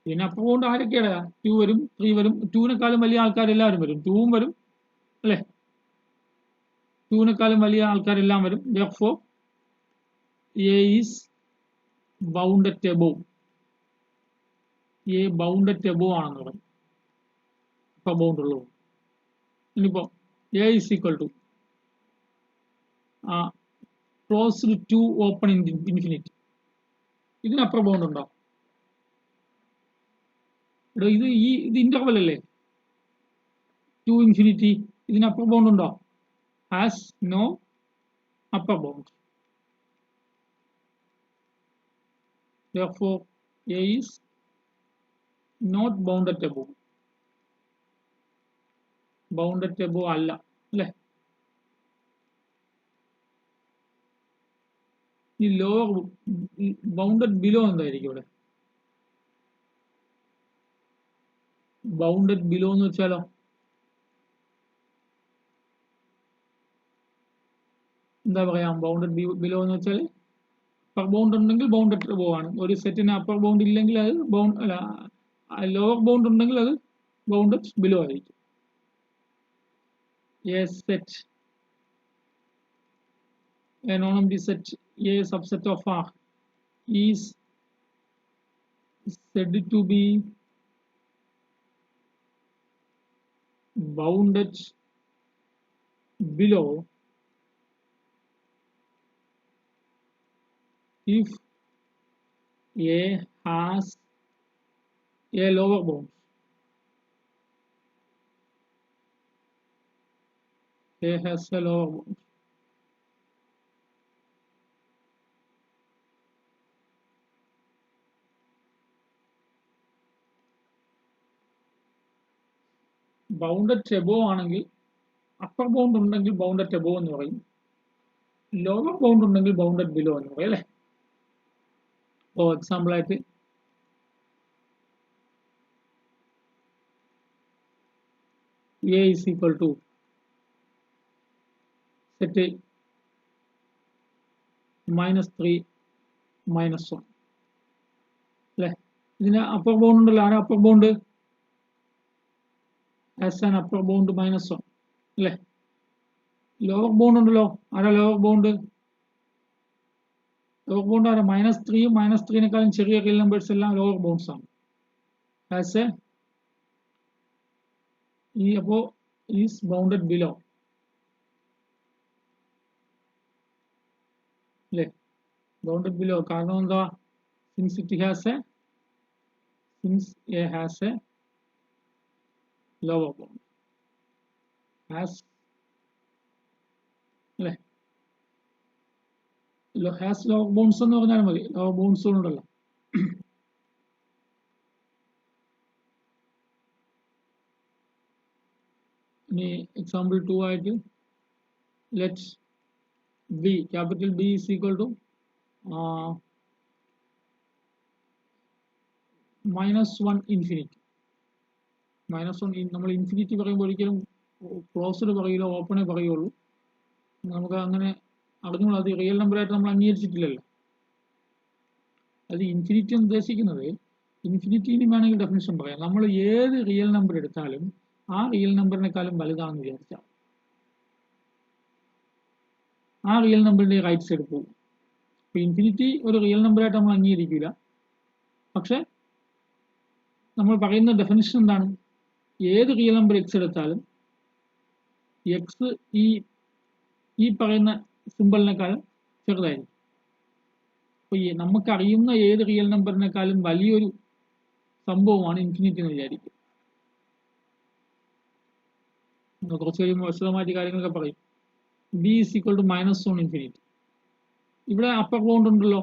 ഇതിന് അപ്പർ ബൗണ്ട് ആരൊക്കെയാണ്? 2 വരും, 3 വരും. 2നെക്കാളും വലിയ ആൾക്കാരെല്ലാവരും വരും. 2ഉം വരും അല്ലേ? 2നെക്കാളും വലിയ ആൾക്കാരെല്ലാം വരും. Therefore A is bounded above. A bounded above ആണെന്ന് പറയും. അപ്പർ ബൗണ്ട് ഉള്ളത്. ഇനിയിപ്പോ A is equal to closed to open infinity. ഇതിന് അപ്പർ ബൗണ്ട് ഉണ്ടോ? ഇത് ഇന്റർവൽ അല്ലേ? 2 ഇൻഫിനിറ്റി. ഇതിന് അപ്പർ ബൗണ്ട് ഉണ്ടോ? Has no upper bound. Therefore A is not bounded above. Bounded above അല്ല അല്ലേ. ഈ ലോവർ ബൗണ്ടഡ് ബിലോ എന്തായിരിക്കും ഇവിടെ? ബൗണ്ടഡ് ബിലോ എന്ന് വെച്ചാലോ? എന്താ പറയാം, ബൗണ്ടഡ് ബിലോ എന്ന് വെച്ചാൽ അപ്പർ ബൗണ്ട് ഉണ്ടെങ്കിൽ ബൗണ്ടഡ് എബോ ആണ്. ഒരു സെറ്റിന് അപ്പർ ബൗണ്ട് ഇല്ലെങ്കിൽ അത് ബൗണ്ട് അല്ല, ലോവർ ബൗണ്ട് ഉണ്ടെങ്കിൽ അത് ബൗണ്ടഡ് ബിലോ ആയിരിക്കും. A set, a non-empty set, A subset of R is said to be bounded below if A has a lower bound. A has a lower bound. Bounded above ആണെങ്കിൽ upper bound ഉണ്ടെങ്കിൽ bounded above എന്ന് പറയും, lower bound ഉണ്ടെങ്കിൽ bounded below എന്ന് പറയും അല്ലേ. For example ആയിട്ട് A is equal to set -3 -1 അല്ലേ. ഇതിന് അപ്പർ ബൗണ്ട് ഉണ്ടല്ലോ, ആരാ upper bound? As an upper bound -1 അല്ലേ. ലോവർ ബൗണ്ട് ഉണ്ടല്ലോ, ആരാ ലോവർ ബൗണ്ട്? ലോവർ ബൗണ്ട് ആരാ? -3 -3നേക്കാളും ചെറിയ റിയൽ നമ്പേഴ്സ് എല്ലാം ലോവർ ബൗണ്ട്സ് ആണ്. ആസ് എ ഈ അപ്പോ ഈസ് ബൗണ്ടഡ് ബിലോ അല്ലേ. ബൗണ്ടഡ് ബിലോ കാരണം എന്താ? Since A has A lower bound has അല്ലേ. ഹാസ് ലോവർ ബൗണ്ട്സ് എന്ന് പറഞ്ഞാൽ മതി, ലോവർ ബൗണ്ട്സ് ഉണ്ടല്ലോ. ഇനി എക്സാമ്പിൾ 2 ആയിട്ട് let's B, capital B is equal to -1 infinity. -1 നമ്മൾ ഇൻഫിനിറ്റി പറയുമ്പോൾ ഒരിക്കലും ക്ലോസ്ഡ് പറയില്ല, ഓപ്പണേ പറയുള്ളൂ. നമുക്ക് അങ്ങനെ അറിഞ്ഞോളൂ, അത് റിയൽ നമ്പറായിട്ട് നമ്മൾ അംഗീകരിച്ചിട്ടില്ലല്ലോ. അത് ഇൻഫിനിറ്റി എന്ന് ഉദ്ദേശിക്കുന്നത്, ഇൻഫിനിറ്റിന് വേണമെങ്കിൽ ഡെഫിനിഷൻ പറയാം, നമ്മൾ ഏത് റിയൽ നമ്പർ എടുത്താലും ആ റിയൽ നമ്പറിനേക്കാളും വലുതാണെന്ന് വിചാരിച്ചാൽ ആ റിയൽ നമ്പറിന്റെ റൈറ്റ് സൈഡ് പോകും. അപ്പൊ ഇൻഫിനിറ്റി ഒരു റിയൽ നമ്പറായിട്ട് നമ്മൾ അംഗീകരിക്കില്ല. പക്ഷെ നമ്മൾ പറയുന്ന ഡെഫിനിഷൻ എന്താണ്? ഏത് റിയൽ നമ്പർ എക്സ് എടുത്താലും എക്സ് ഈ പറയുന്ന സിമ്പിളിനേക്കാളും ചെറുതായിരിക്കും. അപ്പൊ നമുക്കറിയുന്ന ഏത് റിയൽ നമ്പറിനേക്കാളും വലിയൊരു സംഭവമാണ് ഇൻഫിനിറ്റി എന്ന് വിചാരിക്കും. കുറച്ച് കഴിയുമ്പോൾ വിശദമായിട്ട് കാര്യങ്ങളൊക്കെ പറയും. B is equal to -1 infinity. ഇവിടെ അപ്പർ ബൗണ്ട് ഉണ്ടല്ലോ,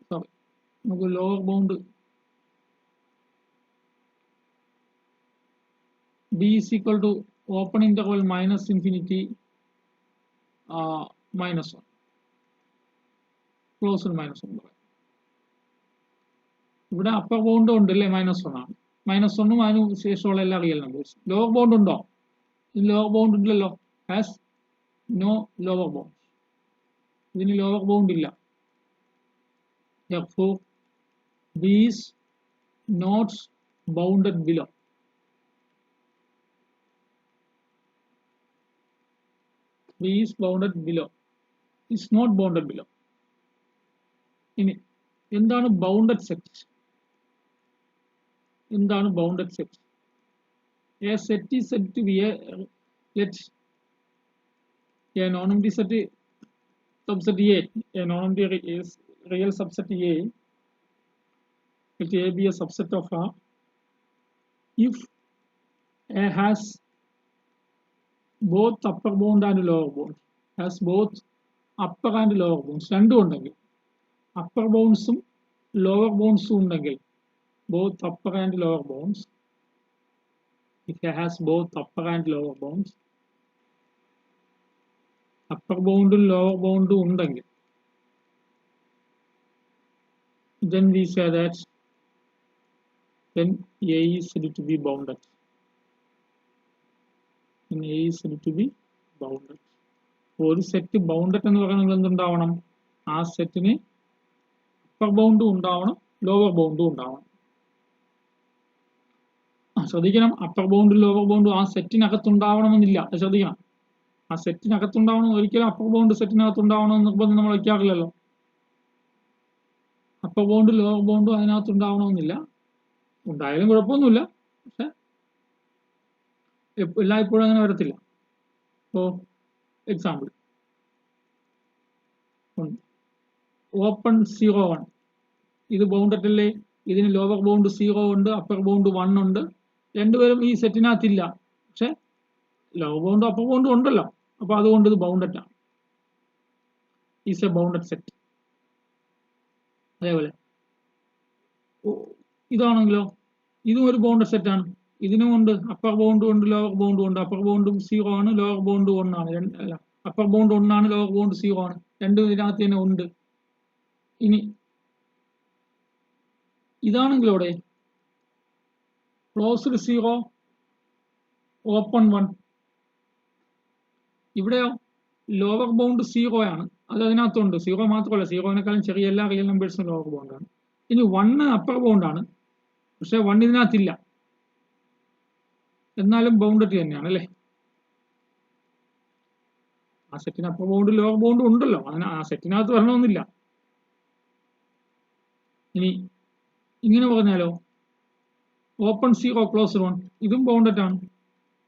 സോറി, നമുക്ക് lower bound B is equal to open interval -∞ -1 closed -1 പറയാം. ഇവിടെ അപ്പർ ബൗണ്ട് ഉണ്ട് അല്ലേ, -1 ആണ്. -1ഉം അതിന് ശേഷമുള്ള എല്ലാ റിയൽ നമ്പേഴ്സ്. ലോവർ ബൗണ്ട് ഉണ്ടോ? ലോവർ ബൗണ്ട് ഇല്ലല്ലോ, ഹാസ് നോ ലോവർ ബൗണ്ട്. ഇതിന് ലോവർ ബൗണ്ട് ഇല്ല. Therefore, B is not bounded below. B is bounded below. Is not bounded below. ഇനി എന്താണ് ബൗണ്ടഡ് സെറ്റ്? എന്താണ് bounded set? A set is said to be a non-empty set subset A non-empty real subset A. Let A be a subset of R if A has both upper bound and lower bound. Has both upper and lower bounds. രണ്ടും ഉണ്ടെങ്കിൽ, upper ബൗണ്ട്സും lower ബൗണ്ട്സും ഉണ്ടെങ്കിൽ both upper and lower bounds, if it has both upper and lower bounds, upper bound and lower bound undengil, then we say that then A is said to be bounded. Then A is said to be bounded. ഒരു set bounded എന്ന് പറയുന്നത് എന്തുണ്ടാവണം? ആ സെറ്റിന് upper ബൗണ്ടും ഉണ്ടാവണം, lower ബൗണ്ടും ഉണ്ടാവണം. ശ്രദ്ധിക്കണം, upper ബൗണ്ടും lower ബൗണ്ടും ആ സെറ്റിനകത്തുണ്ടാവണമെന്നില്ല. ശ്രദ്ധിക്കണം, ആ സെറ്റിനകത്തുണ്ടാവണം, ഒരിക്കലും അപ്പർ ബൗണ്ട് സെറ്റിനകത്തുണ്ടാവണമെന്ന് നിർബന്ധം നമ്മൾ വയ്ക്കാറില്ലല്ലോ. Upper ബൗണ്ടും lower ബൗണ്ടും അതിനകത്തുണ്ടാവണമെന്നില്ല. ഉണ്ടായാലും കുഴപ്പമൊന്നുമില്ല, പക്ഷെ എല്ലായ്പ്പോഴും അങ്ങനെ വരത്തില്ല. ഇപ്പോൾ എക്സാമ്പിൾ ഓപ്പൺ 0 1, ഇത് ബൗണ്ടഡ് അല്ലേ? ഇതിന് ലോവർ ബൗണ്ട് 0 ഉണ്ട്, അപ്പർ ബൗണ്ട് 1 ഉണ്ട്. രണ്ടുപേരും ഈ സെറ്റിനകത്തില്ല, പക്ഷെ ലോവർ ബൗണ്ടും അപ്പർ ബൗണ്ടും ഉണ്ടല്ലോ, അപ്പൊ അതുകൊണ്ട് ഇത് ബൗണ്ടഡ് ആണ്. Is A bounded set. അതേപോലെ ഇതാണെങ്കിലോ, ഇതും ഒരു ബൗണ്ടഡ് സെറ്റ് ആണ്. ഇതിനും ഉണ്ട് അപ്പർ ബൗണ്ടും ഉണ്ട്, ലോവർ ബൗണ്ടും ഉണ്ട്. അപ്പർ ബൗണ്ടും 0 ആണ്, ലോവർ ബൗണ്ടും 1 ആണ്. അല്ല, അപ്പർ ബൗണ്ട് 1 ആണ്, ലോവർ ബൗണ്ട് 0 ആണ്. രണ്ടും ഇതിനകത്ത് തന്നെ ഉണ്ട്. ഇനി ഇതാണെങ്കിലോ, ഇവിടെ ക്ലോസ്ഡ് 0 ഓപ്പൺ 1, ഇവിടെയോ ലോവർ ബൗണ്ട് 0 ആണ്, അത് അതിനകത്തുണ്ട്. 0 മാത്രമല്ല, 0-നേക്കാളും ചെറിയ എല്ലാ റിയൽ നമ്പേഴ്സും ലോവർ ബൗണ്ടാണ്. ഇനി 1 അപ്പർ ബൗണ്ടാണ്, പക്ഷെ 1 ഇതിനകത്തില്ല, എന്നാലും ബൗണ്ടഡ് തന്നെയാണ് അല്ലേ? ആ സെറ്റിന് അപ്പർ ബൗണ്ടും ലോവർ ബൗണ്ടും ഉണ്ടല്ലോ, അങ്ങനെ ആ സെറ്റിനകത്ത് വരണമെന്നില്ല. ഇനി ഇങ്ങനെ പറഞ്ഞാലോ, ഓപ്പൺ 0 ക്ലോസ്ഡ് 1, ഇതും ബൗണ്ടഡ് ആണ്.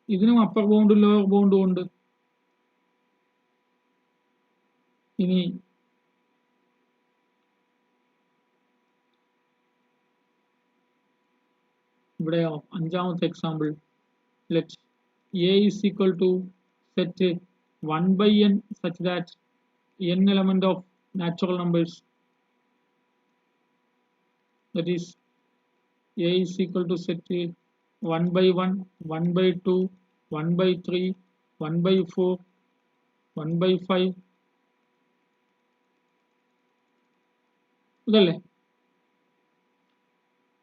ഇതിനും അപ്പർ ബൗണ്ടും ലോവർ ബൗണ്ടും ഉണ്ട്. ഇനി ഇവിടെയോ അഞ്ചാമത്തെ example, let A is equal to set 1/n such that n element of natural numbers, that is A is equal to set 1/1, 1/2, 1/3, 1/4, 1/5. ഇതല്ലേ?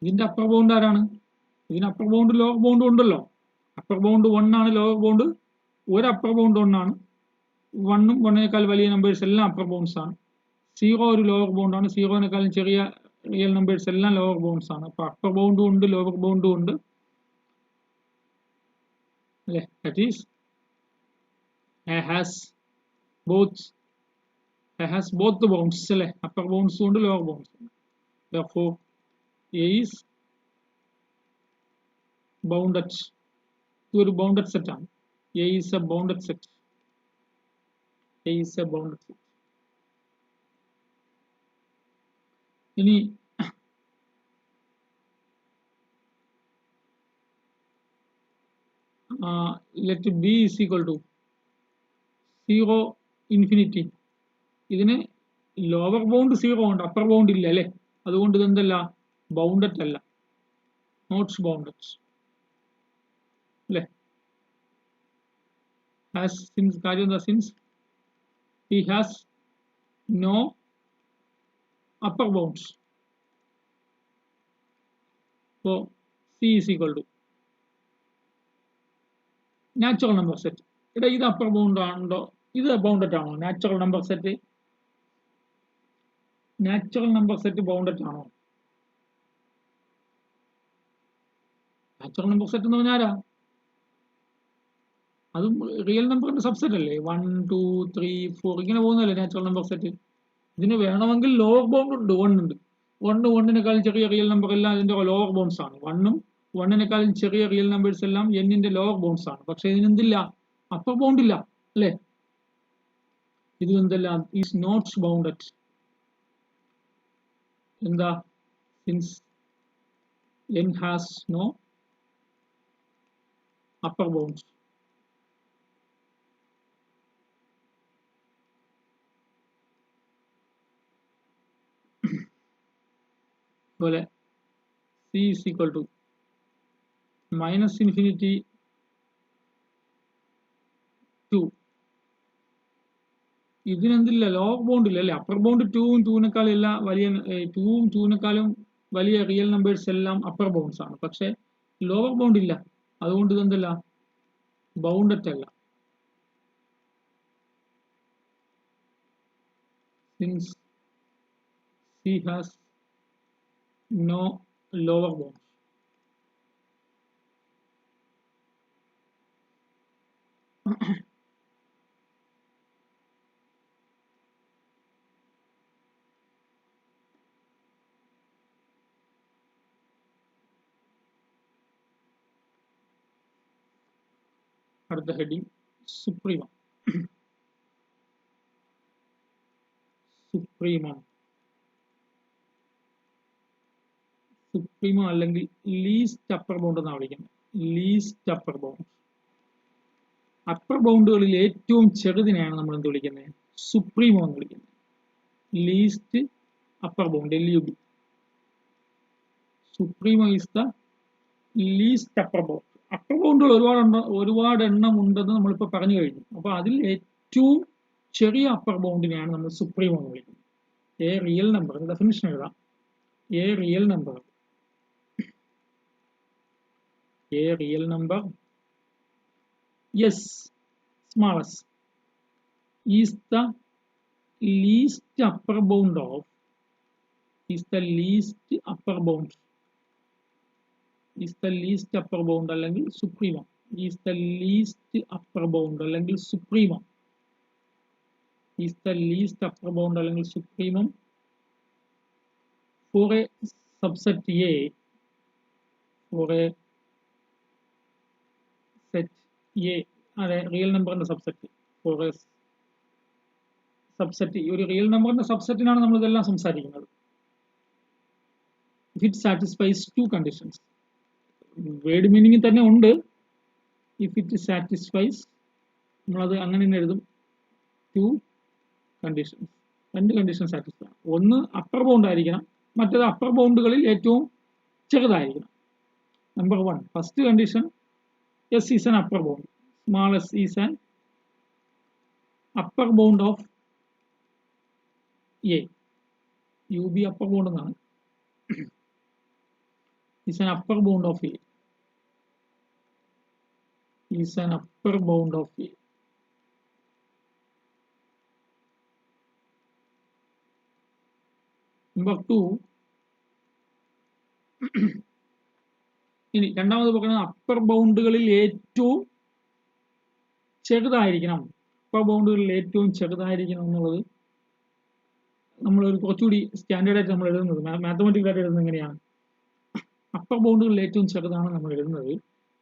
ഇതിന്റെ അപ്പർ ബൗണ്ട് ആരാണ്? ഇതിന് അപ്പർ ബൗണ്ട് ലോവർ ബൗണ്ടും ഉണ്ടല്ലോ. അപ്പർ ബൗണ്ട് 1 ആണ്, ലോവർ ബൗണ്ട് ഒരു upper bound 1 ആണ്. 1ഉം 1-നേക്കാൾ വലിയ numbers എല്ലാം അപ്പർ ബൗണ്ട്സ് ആണ്. 0 ഒരു ലോവർ ബൗണ്ട് ആണ്, 0-നേക്കാളും ചെറിയ റിയൽ നമ്പേഴ്സ് എല്ലാം ലോവർ ബൗണ്ട്സ് ആണ്. അപ്പൊ അപ്പർ ബൗണ്ടും ഉണ്ട്, ലോവർ ബൗണ്ടും ഉണ്ട് അല്ലെ? That is has both the bounds അല്ലെ? അപ്പർ ബൗണ്ട്സും ഉണ്ട്, ലോവർ ബൗണ്ട്സും ഉണ്ട്. Therefore A is bounded. ഇതൊരു ബൗണ്ടഡ് സെറ്റ് ആണ്. A is a bounded set. A is a bounded set. ഇനി let B is equal to 0 infinity. ഇതിന് lower bound 0 ഉണ്ട്, upper bound ഇല്ല അല്ലെ? അതുകൊണ്ട് ഇതെന്തല്ല, ബൗണ്ടഡ് അല്ല, നോട്ട് ബൗണ്ടഡ് അല്ലെ? കാര്യം എന്താ? Since he has no upper bounds, so C is equal to natural number set. ഇവിടെ ഇത് അപ്പർ ബൗണ്ട് ആണോ, ഇത് ബൗണ്ടഡ് ആണോ? നാച്ചുറൽ നമ്പർ സെറ്റ് ബൗണ്ടഡ് ആണോ? നാച്ചുറൽ നമ്പർ സെറ്റ് എന്ന് പറഞ്ഞാൽ ആരാ? അതും റിയൽ നമ്പറിന്റെ സബ്സെറ്റ് അല്ലേ? 1 2 3 4 ഇങ്ങനെ പോകുന്നല്ലേ നാച്ചുറൽ നമ്പർ സെറ്റ്. ഇതിന് വേണമെങ്കിൽ ലോവർ ബൗണ്ട് ഉണ്ട്, 1 ഉണ്ട്. 1-1-നേക്കാളും ചെറിയ റിയൽ നമ്പർ എല്ലാം ഇതിന്റെ ലോവർ ബൗണ്ട്സ് ആണ്. 1ഉം 1-നേക്കാളും ചെറിയ റിയൽ നമ്പേഴ്സ് എല്ലാം n-ന്റെ ലോവർ ബൗണ്ട്സ് ആണ്. പക്ഷെ ഇതിനെന്തില്ല, അപ്പർ ബൗണ്ട് ഇല്ല അല്ലെ? ഇത് എന്തെല്ലാം ഈസ് നോട്ട് ബൗണ്ടഡ്. എന്താ? Since n has no upper bounds. അതുപോലെ C is equal to minus infinity to ഇതിനെന്തില്ല ലോവർ ബൗണ്ട് ഇല്ല അല്ലേ അപ്പർ ബൗണ്ട് 2ഉം 2നേക്കാളും എല്ലാം വലിയ 2ഉം 2നേക്കാളും വലിയ റിയൽ നമ്പേഴ്സ് എല്ലാം അപ്പർ ബൗണ്ട്സ് ആണ് പക്ഷെ ലോവർ ബൗണ്ട് ഇല്ല അതുകൊണ്ട് ഇതെന്തല്ല ബൗണ്ടറ്റ് അല്ല since C has no lower bound അടുത്ത ഹെഡിങ് സുപ്രീമം സുപ്രീമം സുപ്രീമം അല്ലെങ്കിൽ ലീസ്റ്റ് അപ്പർ ബൗണ്ട് എന്നാണ് വിളിക്കുന്നത് ലീസ്റ്റ് അപ്പർ ബൗണ്ട് അപ്പർ ബൗണ്ടുകളിൽ ഏറ്റവും ചെറുതിനെയാണ് നമ്മൾ എന്ത് വിളിക്കുന്നത് സുപ്രീമം എന്ന് വിളിക്കുന്നത് least upper bound LUB supremum is the least upper bound upper ബൗണ്ടുകൾ ഒരുപാട് എണ്ണം ഉണ്ടെന്ന് നമ്മളിപ്പോൾ പറഞ്ഞു കഴിഞ്ഞു അപ്പോൾ അതിൽ ഏറ്റവും ചെറിയ അപ്പർ ബൗണ്ടിനെയാണ് നമ്മൾ സുപ്രീമം എന്ന് വിളിക്കുന്നത് എ റിയൽ നമ്പർ ഡെഫിനിഷൻ എഴുതാം A real number yes smallest is the least upper bound of is the least upper bound അല്ലെങ്കിൽ supremum is the least upper bound അല്ലെങ്കിൽ supremum is the least upper bound അല്ലെങ്കിൽ supremum for a subset A for a set A അതെ real നമ്പറിന്റെ subset four A subset ഒരു real നമ്പറിന്റെ സബ്സെറ്റിനാണ് നമ്മൾ ഇതെല്ലാം സംസാരിക്കുന്നത് if it satisfies two conditions word meaning തന്നെ ഉണ്ട് if it satisfies നമ്മളത് അങ്ങനെ തന്നെ എഴുതും two conditions രണ്ട് കണ്ടീഷൻ സാറ്റിസ്ഫൈ ഒന്ന് അപ്പർ ബൗണ്ട് ആയിരിക്കണം മറ്റേത് അപ്പർ ബൗണ്ടുകളിൽ ഏറ്റവും ചെറുതായിരിക്കണം number 1 first condition S is an upper bound small s is an upper bound of A UB upper bound എന്നാണ് is an upper bound of A is an upper bound of A number 2 ഇനി രണ്ടാമത് പറയുന്നത് upper ബൗണ്ടുകളിൽ ഏറ്റവും ചെറുതായിരിക്കണം upper ബൗണ്ടുകളിൽ ഏറ്റവും ചെറുതായിരിക്കണം എന്നുള്ളത് നമ്മളൊരു കുറച്ചുകൂടി സ്റ്റാൻഡേർഡ് ആയിട്ട് നമ്മൾ എഴുതുന്നത് മാത്തമാറ്റിക്കലായിട്ട് എഴുതുന്നത് എങ്ങനെയാണ് അപ്പർ ബൗണ്ടുകളിൽ ഏറ്റവും ചെറുതാണ് നമ്മൾ എഴുതുന്നത്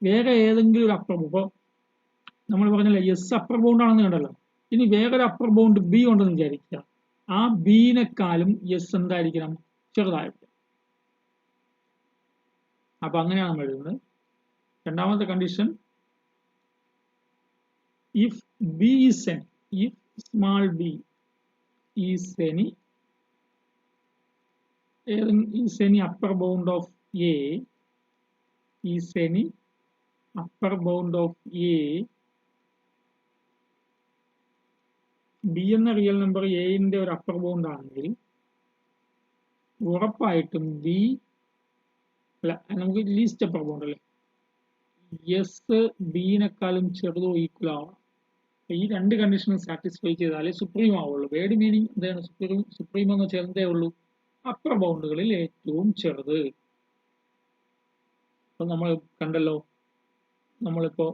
വേറെ ഏതെങ്കിലും ഒരു അപ്പർ ഇപ്പോൾ നമ്മൾ പറഞ്ഞല്ലോ എസ് അപ്പർ ബൗണ്ട് ആണെന്ന് കണ്ടല്ലോ ഇനി വേറൊരു അപ്പർ ബൗണ്ട് ബി ഉണ്ടെന്ന് വിചാരിക്കുക ആ ബിനെക്കാളും എസ് എന്തായിരിക്കണം ചെറുതായിരിക്കണം അപ്പൊ അങ്ങനെയാണ് നമ്മൾ എഴുതുന്നത് രണ്ടാമത്തെ condition if b is n if small b is any upper bound of A is any upper bound of A b എന്ന റിയൽ നമ്പർ a ന്റെ ഒരു അപ്പർ ബൗണ്ട് ആണെങ്കിൽ ഉറപ്പായിട്ടും b അല്ല നമുക്ക് ലീസ്റ്റ് അപ്പർ ബൗണ്ട് അല്ലേ എസ് ബിനെക്കാളും ചെറുതോ equal ആവണം ഈ രണ്ട് കണ്ടീഷനും സാറ്റിസ്ഫൈ ചെയ്താലേ സുപ്രീം ആവുള്ളൂ വേർഡ് മീനിങ് എന്താണ് സുപ്രീം എന്ന് വെച്ചാൽ എന്തേ ഉള്ളൂ അപ്പർ ബൗണ്ടുകളിൽ ഏറ്റവും ചെറുത് അപ്പൊ നമ്മൾ കണ്ടല്ലോ നമ്മളിപ്പോ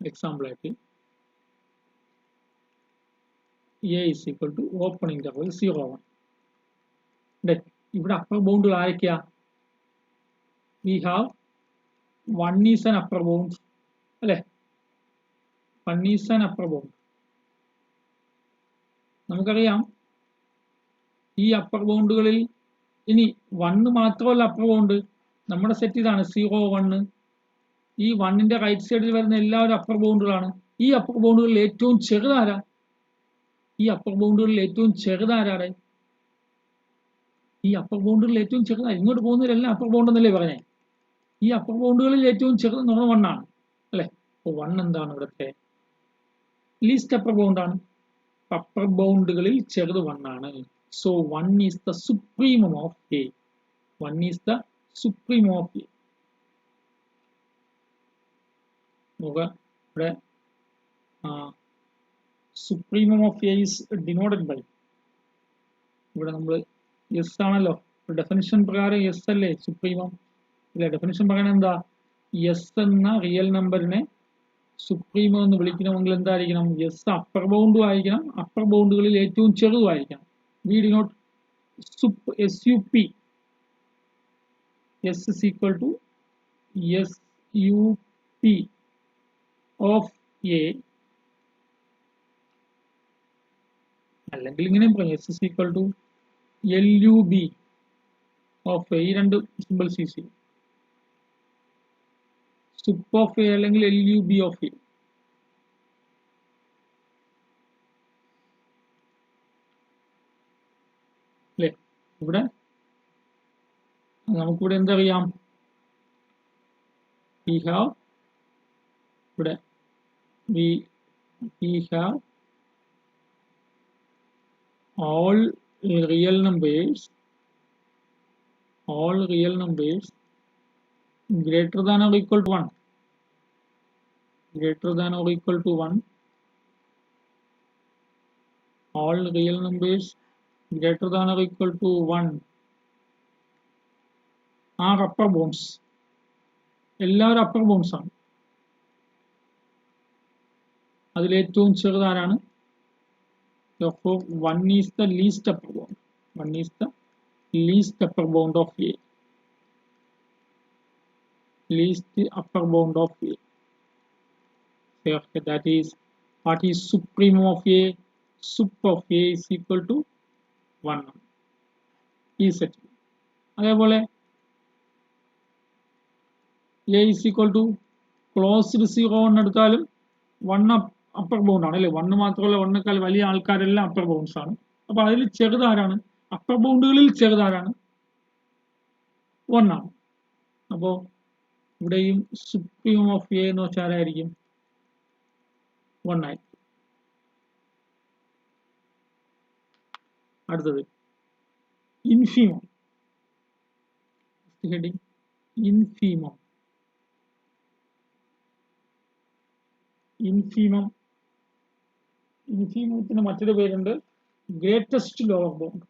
എക്സാമ്പിൾ ആയിട്ട് A is equal to open interval 0 1 ഇവിടെ അപ്പർ ബൗണ്ടുകൾ ആരൊക്കെയാ we have 1 is an upper bound അല്ലെ 1 is an upper bound നമുക്കറിയാം ഈ അപ്പർ ബൗണ്ടുകളിൽ ഇനി 1 മാത്രമല്ല അപ്പർ ബൗണ്ട് നമ്മുടെ സെറ്റ് ഇതാണ് 0 1 ഈ 1ന്റെ റൈറ്റ് സൈഡിൽ വരുന്ന എല്ലാവരും അപ്പർ ബൗണ്ടുകളാണ് ഈ അപ്പർ ബൗണ്ടുകളിൽ ഏറ്റവും ചെറുതാരാ ഈ അപ്പർ ബൗണ്ടുകളിൽ ഏറ്റവും ചെറുതാരാണ് ഈ അപ്പർ ബൗണ്ടുകളിൽ ഏറ്റവും ചെറുതാണ്, ഇങ്ങോട്ട് പോകുന്നതിലെല്ലാം അപ്പർ ബൗണ്ട് എന്നല്ലേ പറഞ്ഞേ. ഈ അപ്പർ ബൗണ്ടുകളിൽ ഏറ്റവും ചെറുത് എന്ന് പറഞ്ഞാൽ 1 ആണ് അല്ലെ. അപ്പോൾ 1 എന്താണ് ഇവിടുത്തെ ലീസ്റ്റ് അപ്പർ ബൗണ്ട് ആണ്. അപ്പർ ബൗണ്ടുകളിൽ ചെറുത് 1 ആണ്. So 1 is the supremum of A. 1 is the supremum of A. ഇവിടെ supremum of A is denoted by, ഇവിടെ നമ്മൾ എസ് ആണല്ലോ, ഡെഫിനിഷൻ പ്രകാരം എസ് അല്ലേ സുപ്രീമം. ഇല്ല, ഡെഫിനിഷൻ പ്രകാരം എന്താ, എസ് എന്ന റിയൽ നമ്പറിനെ സുപ്രീമം എന്ന് വിളിക്കണമെങ്കിൽ എന്തായിരിക്കണം, എസ് അപ്പർ ബൗണ്ടും ആയിരിക്കണം, അപ്പർ ബൗണ്ടുകളിൽ ഏറ്റവും ചെറുതുമായിരിക്കണം. We denote SUP, S is equal to SUP of A, അല്ലെങ്കിൽ ഇങ്ങനെ പറയും S is equal to LUB of A. ഈ രണ്ട് സിമ്പിൾസ് യൂസ് ചെയ്യും. സുപ്പ് ഓഫ് എ അല്ലെങ്കിൽ LUB ഓഫ് എ. അല്ലേ, ഇവിടെ നമുക്കിവിടെ എന്തറിയാം, we have ഇവിടെ we have all real numbers greater than or equal to 1, greater than or equal to 1, all real numbers greater than or equal to 1 are upper bounds. എല്ലാവരും upper bounds ആണ്. അതിലേറ്റവും ചെറുതാരാണ്, therefore 1 is the least upper bound. 1 is the least upper bound of A. Least upper bound of A. That is, what is supremum of A? Sup of A is equal to 1. ഈ set. അതേപോലെ A is equal to closed 0 എടുത്താലും 1 upper bound ആണ് അല്ലെ. 1 മാത്രമല്ല, 1ക്കാൾ വലിയ ആൾക്കാരെല്ലാം upper bounds ആണ്. അപ്പൊ അതിൽ ചെറുതാരാണ്, അപ്പർ ബൗണ്ടുകളിൽ ചെറുതാരാണ്, 1 ആണ്. അപ്പോ ഇവിടെയും സുപ്രീമം ഓഫ് എ എന്ന് വെച്ചാൽ ആരായിരിക്കും, 1 ആയിരിക്കും. അടുത്തത് ഇൻഫീമം. ഹെഡിങ് ഇൻഫീമം. ഇൻഫീമത്തിന് മറ്റൊരു പേരുണ്ട്, ഗ്രേറ്റസ്റ്റ് ലോവർ ബൗണ്ട്.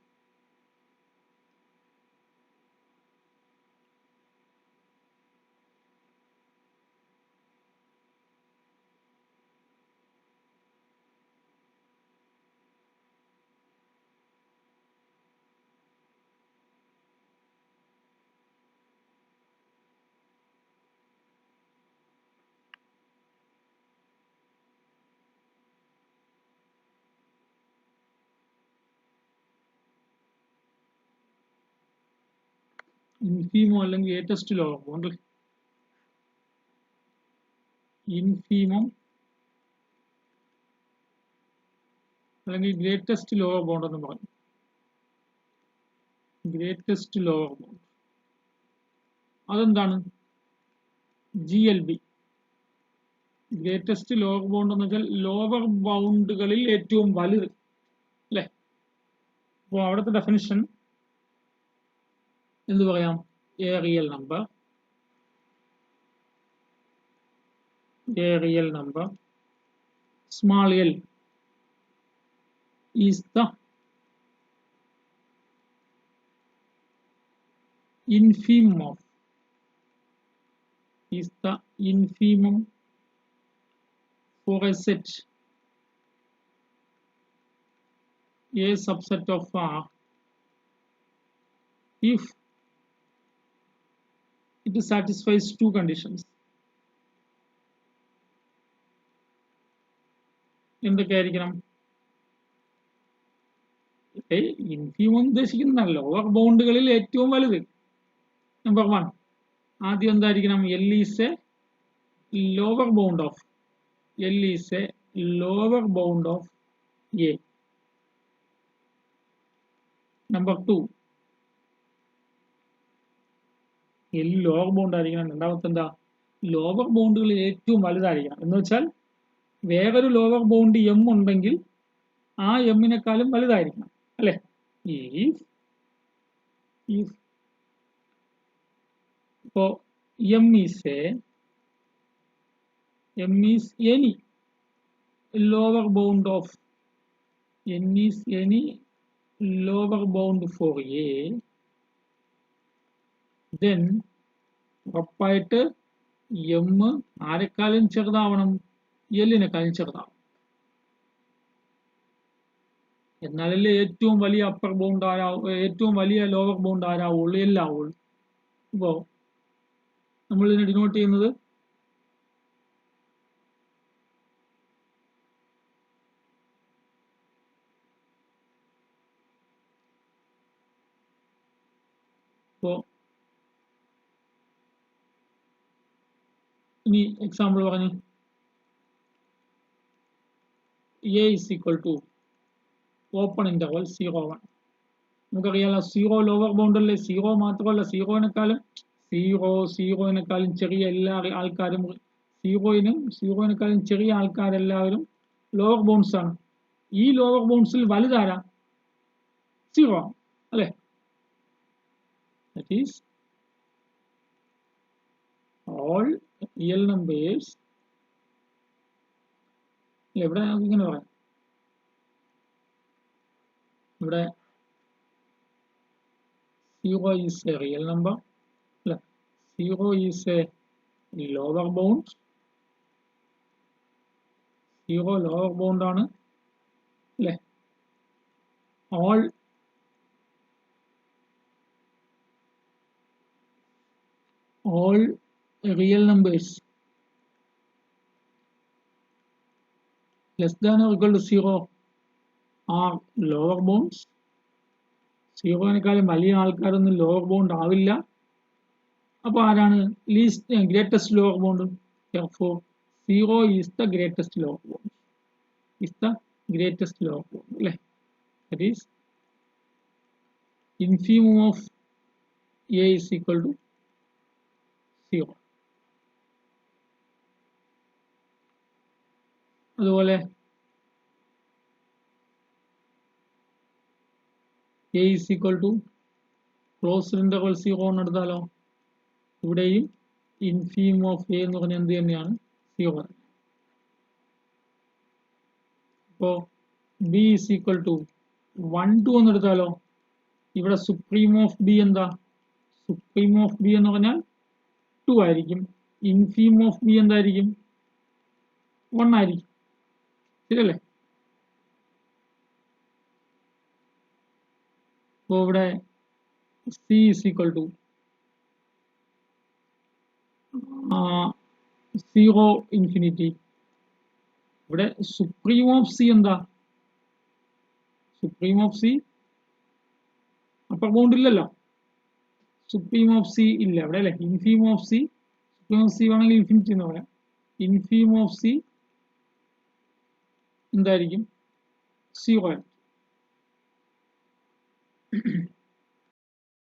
ഇൻഫീമം അല്ലെങ്കിൽ ഗ്രേറ്റസ്റ്റ് ലോവർ ബൗണ്ട്. ഇൻഫീമം അല്ലെങ്കിൽ ഗ്രേറ്റസ്റ്റ് ലോവർ ബൗണ്ട് എന്ന് പറയും. ഗ്രേറ്റസ്റ്റ് ലോവർ ബൗണ്ട് അതെന്താണ്, GLB. ഗ്രേറ്റസ്റ്റ് ലോവർ ബൗണ്ട് എന്ന് വെച്ചാൽ ലോവർ ബൗണ്ടുകളിൽ ഏറ്റവും വലുത് അല്ലെ. അപ്പോൾ അവിടുത്തെ ഡെഫിനിഷൻ എന്ത് പറയാം, A real number, small l is the infimum for a set A subset of R if it satisfies two conditions. എന്തൊക്കെയായിരിക്കണം, ഇൻഫീമം ഉദ്ദേശിക്കുന്ന ലോവർ ബൗണ്ടുകളിൽ ഏറ്റവും വലുത്. നമ്പർ 1, ആദ്യം എന്തായിരിക്കണം, L is a lower bound of A. Number 2, L lower bound ആയിരിക്കണം. രണ്ടാമത്തെ എന്താ, lower ബൗണ്ടുകൾ ഏറ്റവും വലുതായിരിക്കണം. എന്ന് വെച്ചാൽ വേറൊരു ലോവർ ബൗണ്ട് എം ഉണ്ടെങ്കിൽ ആ എമ്മിനെക്കാളും വലുതായിരിക്കണം അല്ലെ. ഇപ്പോ M is any lower bound of n is any lower bound for A, then ഉറപ്പായിട്ട് എം ആരെക്കാളും ചെറുതാവണം, എല്ലിനെക്കാളും ചെറുതാവണം. എന്നാലല്ലേ ഏറ്റവും വലിയ അപ്പർ ബൗണ്ട് ഏറ്റവും വലിയ ലോവർ ബൗണ്ട് ആരാവുള്ളൂ, എല്ലാവുള്ളൂ. ഇപ്പോ നമ്മൾ ഇതിനെ ഡിനോട്ട് ചെയ്യുന്നത് ഇനി എക്സാമ്പിൾ പറഞ്ഞു, A is equal to open interval 0 1. നമുക്കറിയാലോ 0 ലോവർ ബൗണ്ട് അല്ലേ. 0 മാത്രമല്ല, സീറോയിനെക്കാളും ചെറിയ എല്ലാ ആൾക്കാരും, സീറോയിനെക്കാളും ചെറിയ ആൾക്കാരെല്ലാവരും ലോവർ ബൗണ്ട്സ് ആണ്. ഈ ലോവർ ബൗണ്ട്സിൽ വലുതാരാ, 0 അല്ലെ. That is all real numbers. ഇവിടെ നമുക്ക് ഇങ്ങനെ പറയാം, ഇവിടെ 0 is a real number അല്ലെ, 0 is a lower bound, 0 lower bound ആണ് അല്ലെ. all real numbers less than or equal to 0 are lower bounds. 0-നെക്കാളും വലിയ ആൾക്കാരൊന്നും ലോവർ ബൗണ്ട് ആവില്ല. അപ്പൊ ആരാണ് greatest lower bound? Therefore 0 is the greatest lower bound. അല്ലെ. That is infimum of A is equal to 0. അതുപോലെ A is equal to closed interval 0 എന്ന് എടുത്താലോ, ഇവിടെയും ഇൻഫീം ഓഫ് എ എന്ന് പറഞ്ഞാൽ എന്ത് തന്നെയാണ്, 0. ഇപ്പോ ബി ഇസ് ഈക്വൽ ടു 1 2 എന്ന് എടുത്താലോ, ഇവിടെ സുപ്രീം ഓഫ് ബി എന്താ, സുപ്രീം ഓഫ് ബി എന്ന് പറഞ്ഞാൽ 2 ആയിരിക്കും. ഇൻഫീം ഓഫ് ബി എന്തായിരിക്കും, 1 ആയിരിക്കും. ശരിയല്ലേ. അപ്പോൾ ഇവിടെ C is equal to 0 infinity. ഇവിടെ സുപ്രീം ഓഫ് സി എന്താ, supreme of C upper bound ഇല്ലല്ലോ, സുപ്രീം ഓഫ് സി ഇല്ല ഇവിടെ അല്ലെ. Infimum of C, supreme of C വേണമെങ്കിൽ ഇൻഫിനിറ്റി എന്ന് പറയാം. ഇൻഫീം ഓഫ് സി എന്തായിരിക്കും, 0 ആയിരിക്കും.